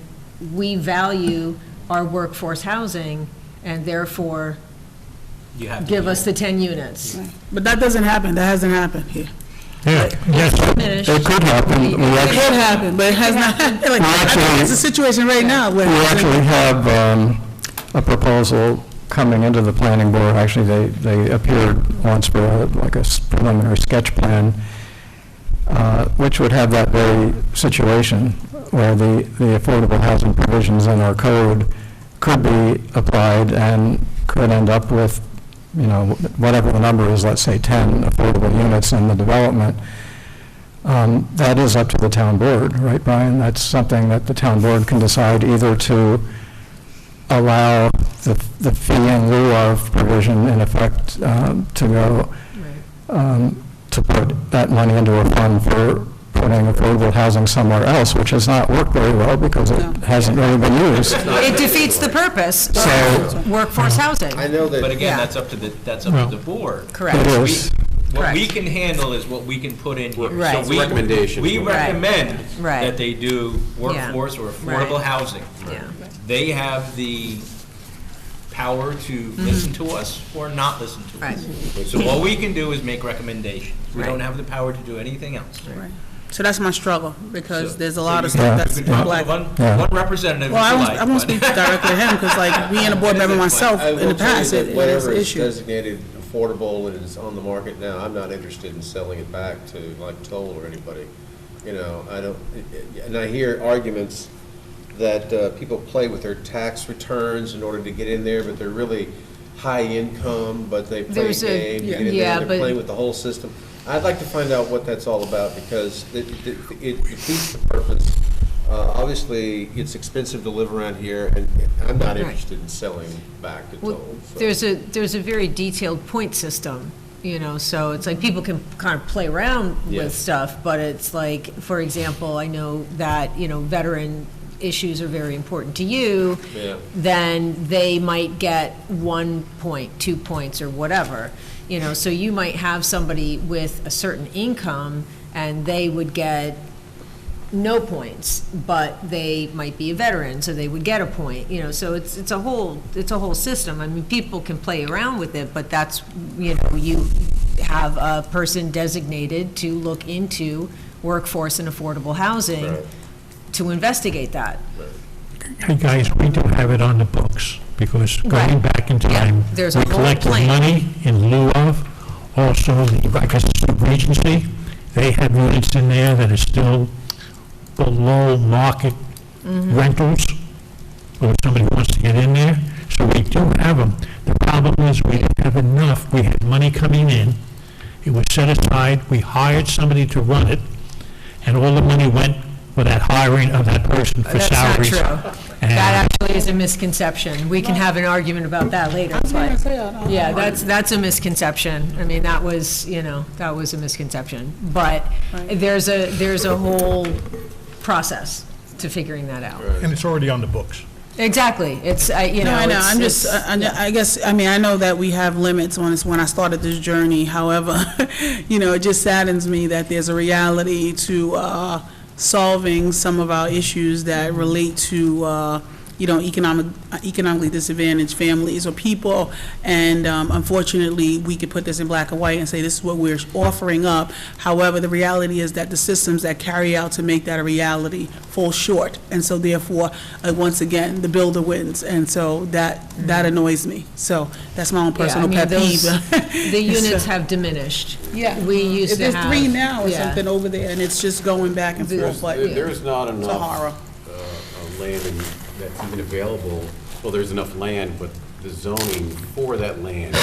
we value our workforce housing, and therefore you have to give do us the 10 units. But that doesn't happen, that hasn't happened here. Yeah, yes, Finished. It could happen. We It actually- could happen, but it has not happened. Like, I think it's a situation right now where. We actually have a proposal coming into the planning board. Actually, they appeared once for like a preliminary sketch plan, which would have that very situation where the affordable housing provisions in our code could be applied and could end up with, you know, whatever the number is, let's say 10 affordable units in the development. That is up to the town board, right, Brian? That's something that the town board can decide either to allow the fee in lieu of provision in effect to go, to put that money into a fund for putting affordable housing somewhere else, which has not worked very well because it hasn't really been used. It defeats the purpose So- of workforce housing. I know that. But again, Yeah. that's up to the board. Correct. It We- is. What we Correct. can handle is what we can put in here. Right. So It's we- recommendations. We Right. recommend Right. that they do workforce or affordable Right. housing. Yeah. They have the power to listen to us or not listen to Right. us. So all we can do is make recommendations. We Right. don't have the power to do anything else. Right. So that's my struggle, because So- there's a so lot you of can- stuff you that's can talk to black. one representative Well, if you I like, won't but- speak directly to him, because like, being a board member myself I in the will tell you past, that it is whatever an is issue. designated affordable and is on the market now, I'm not interested in selling it back to like Toll or anybody. You know, I don't, and I hear arguments that people play with their tax returns in order to get in there, but they're really high income, but they play There's a- games, you get in yeah, there, but- they're playing with the whole system. I'd like to find out what that's all about, because it defeats the purpose. Obviously, it's expensive to live around here, and I'm not Right. interested in selling back to Well, Toll. so. there's a very detailed point system, you know, so it's like people can kind of play around with Yes. stuff, but it's like, for example, I know that, you know, veteran issues are very important to you, Yeah. then they might get 1 point, 2 points, or whatever. You know, so you might have somebody with a certain income, and they would get no points, but they might be a veteran, so they would get a point, you know, so it's a whole system. I mean, people can play around with it, but that's, you know, you have a person designated to look into workforce and affordable housing Right. to investigate that. Hey, guys, we do have it on the books, because going Right. back in Yeah, time, there's a we whole collected plan. money in lieu of, also, I guess it's the Regency, they have units in there that are still below market Mm-hmm. rentals, or if somebody wants to get in there, so we do have them. The problem is, we didn't have enough, we had money coming in, it was set aside, we hired somebody to run it, and all the money went for that hiring of that person for That's not salaries. true. And- That actually is a misconception. We can have an argument about that later. I was gonna but- say, I don't- Yeah, that's a misconception. I mean, that was, you know, that was a misconception. But Right. there's a whole process to figuring that out. And it's already on the books. Exactly. It's, you know. No, I know, it's- I'm just, it's- I guess, I mean, I know that we have limits on this when I started this journey, however, you know, it just saddens me that there's a reality to solving some of our issues that relate to, you know, economically disadvantaged families or people, and unfortunately, we could put this in black and white and say this is what we're offering up. However, the reality is that the systems that carry out to make that a reality fall short, and so therefore, once again, the builder wins, and so that annoys me. So that's my own yeah, I personal mean, pet peeve. The units have diminished. Yeah. We used to There's have. 3 now or yeah. something over there, and it's just going back and forth like, There's not it's a horror. enough land that's even available, well, there's enough land, but the zoning for that land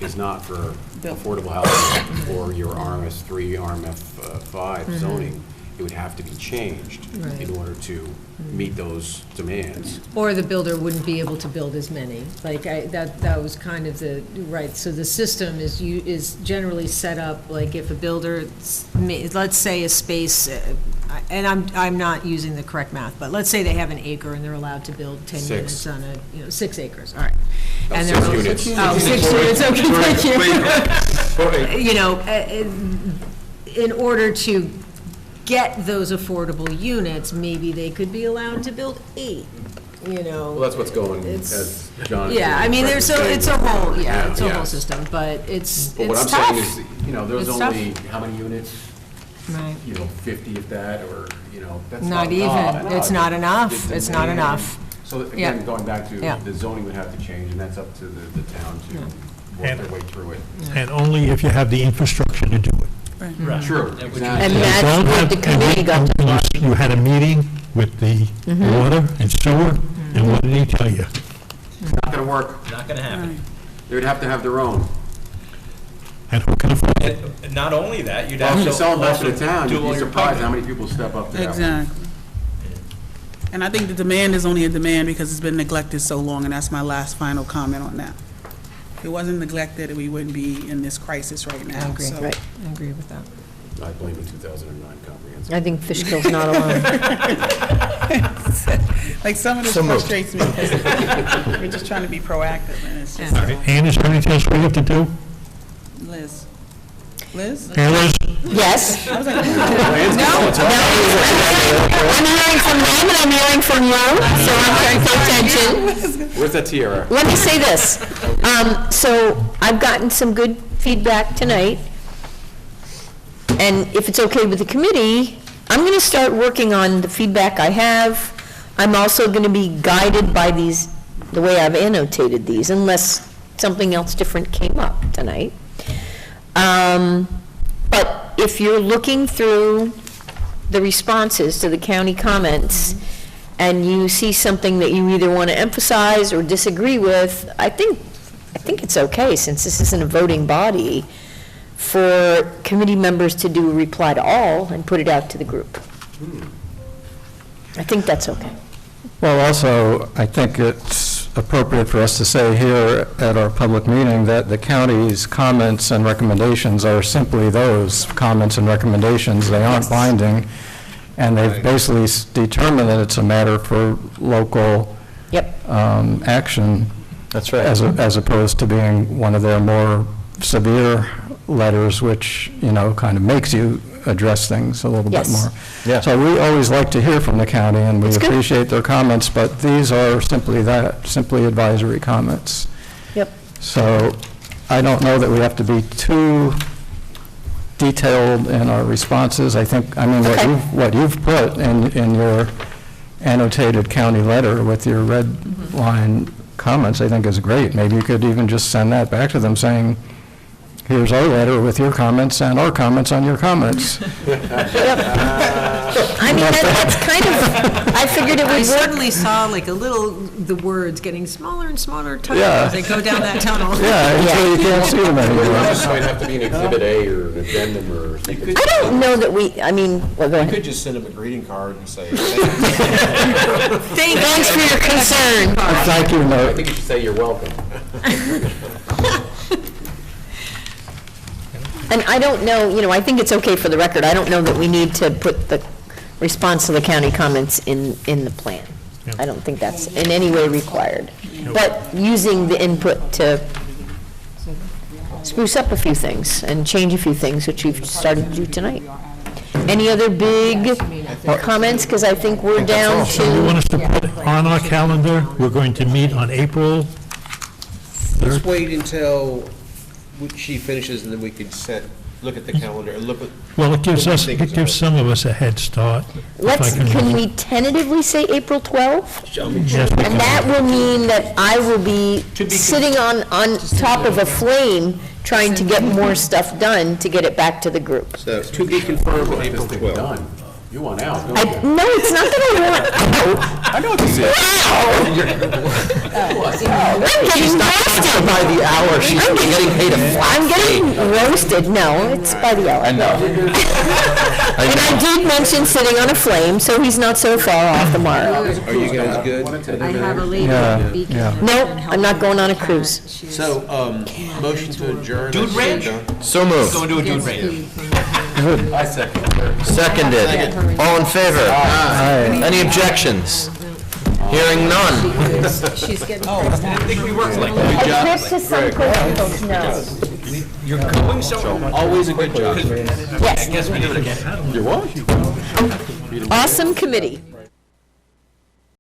is not for affordable housing or your RMS3, RMF5 zoning. It would have to be changed Right. in order to meet those demands. Or the builder wouldn't be able to build as many. Like, that was kind of the, right, so the system is generally set up, like, if a builder, let's say a space, and I'm not using the correct math, but let's say they have an acre and they're allowed to build 10 6. units on a, 6 acres, all right. And 6 they're- units. Oh, 6 units, okay, thank you. You know, in order to get those affordable units, maybe they could be allowed to build 8, you know. Well, that's what's going, It's- as John. Yeah, I mean, it's a whole, yeah, it's a whole yes. system, but it's But what I'm tough. saying is, you know, there's It's tough. only, how many units? Right. You know, 50 if that, or, you know, that's Not not even. enough. No, It's not enough. the It's not demand. enough. So Yeah. again, going back to, Yeah. the zoning would have to change, and that's up to the town to work And- their way through it. And only if you have the infrastructure to do it. Right. True, That would- And exactly. that's Don't what have- the committee got to and talk. you had a meeting with the water and sewer, and what did he tell you? It's not gonna work. Not gonna happen. They would have to have their own. And who can afford it? And not only that, you'd Well, have if to you sell them back to also the town, do you'd all be your surprised how pumping. many people step up to that one. Exactly. And I think the demand is only a demand because it's been neglected so long, and that's my last final comment on that. If it wasn't neglected, we wouldn't be in this crisis right now. I agree, so. Right. I agree with that. I blame the 2009 comprehensive. I think Fishkill's not alone. Like, some of this So moved. frustrates me because we're just trying to be proactive, and it's just, Ann, is there anything else we have to do? Liz. Liz? Hey, Liz? Yes? I was like, I'm hearing from comment I'm hearing from you, so I'm trying to pay attention. Where's that tiara? Let me say this. So I've gotten some good feedback tonight, and if it's okay with the committee, I'm going to start working on the feedback I have. I'm also going to be guided by these, the way I've annotated these, unless something else different came up tonight. But if you're looking through the responses to the county comments, and you see something that you either want to emphasize or disagree with, I think it's okay, since this isn't a voting body, for committee members to do a reply to all and put it out to the group. I think that's okay. Well, also, I think it's appropriate for us to say here at our public meeting that the county's comments and recommendations are simply those, comments and recommendations. They aren't binding, and they've basically determined that it's a matter for local action. That's right. As opposed to being one of their more severe letters, which, you know, kind of makes you address things a little bit more. Yeah. So we always like to hear from the county, and we That's good. appreciate their comments, but these are simply that, simply advisory comments. Yep. So I don't know that we have to be too detailed in our responses. I think, I mean, what you've put in your annotated county letter with your red line comments, I think is great. Maybe you could even just send that back to them saying, here's our letter with your comments and our comments on your comments. I mean, that's kind of, I figured it I would work. suddenly saw like the words getting smaller and smaller tiny Yeah. as they go down that tunnel. Yeah, until you can't see them anymore. This might have to be an exhibit A or an addendum or something. I don't know that I mean, well, go You ahead. could just send them a greeting card and say, Thanks for your concern. Thank you, I note. think you should say you're welcome. And I don't know, you know, I think it's okay for the record. I don't know that we need to put the response to the county comments in the plan. Yeah. I don't think that's in any way required. But using the input to spruce up a few things and change a few things, which we've started to do tonight. Any other big comments? Because I think we're down You want to, us to put on our calendar, we're going to meet on April let's wait until she finishes, and then we can look at the calendar and look at. Well, it gives what we us, think it is gives some of us a head start. can we tentatively say April 12th? Yes, we And can. that will mean that I will be sitting on top of a flame trying to get more stuff done to get it back to the group. So, to be confirmed on April 12th. Done. You want out, don't you? No, it's not that I want out. I know what this is. I'm getting roasted. By the hour, she's getting paid a flat I'm getting roasted. No, it's by the hour. I know. And I did mention sitting on a flame, so he's not so far off tomorrow. Are you guys good? I have a lady Yeah, beacon. yeah. No, I'm not going on a cruise. So, motion to adjourn. Dude Ranch? So moved. Go and do a dude range. I second. Seconded. All in favor? Aye. Any objections? Hearing none. She's getting I didn't think we worked like A that. trip to some coast, no. You're going so, Always a good job. Yes, I guess we do it again. You're what? awesome committee.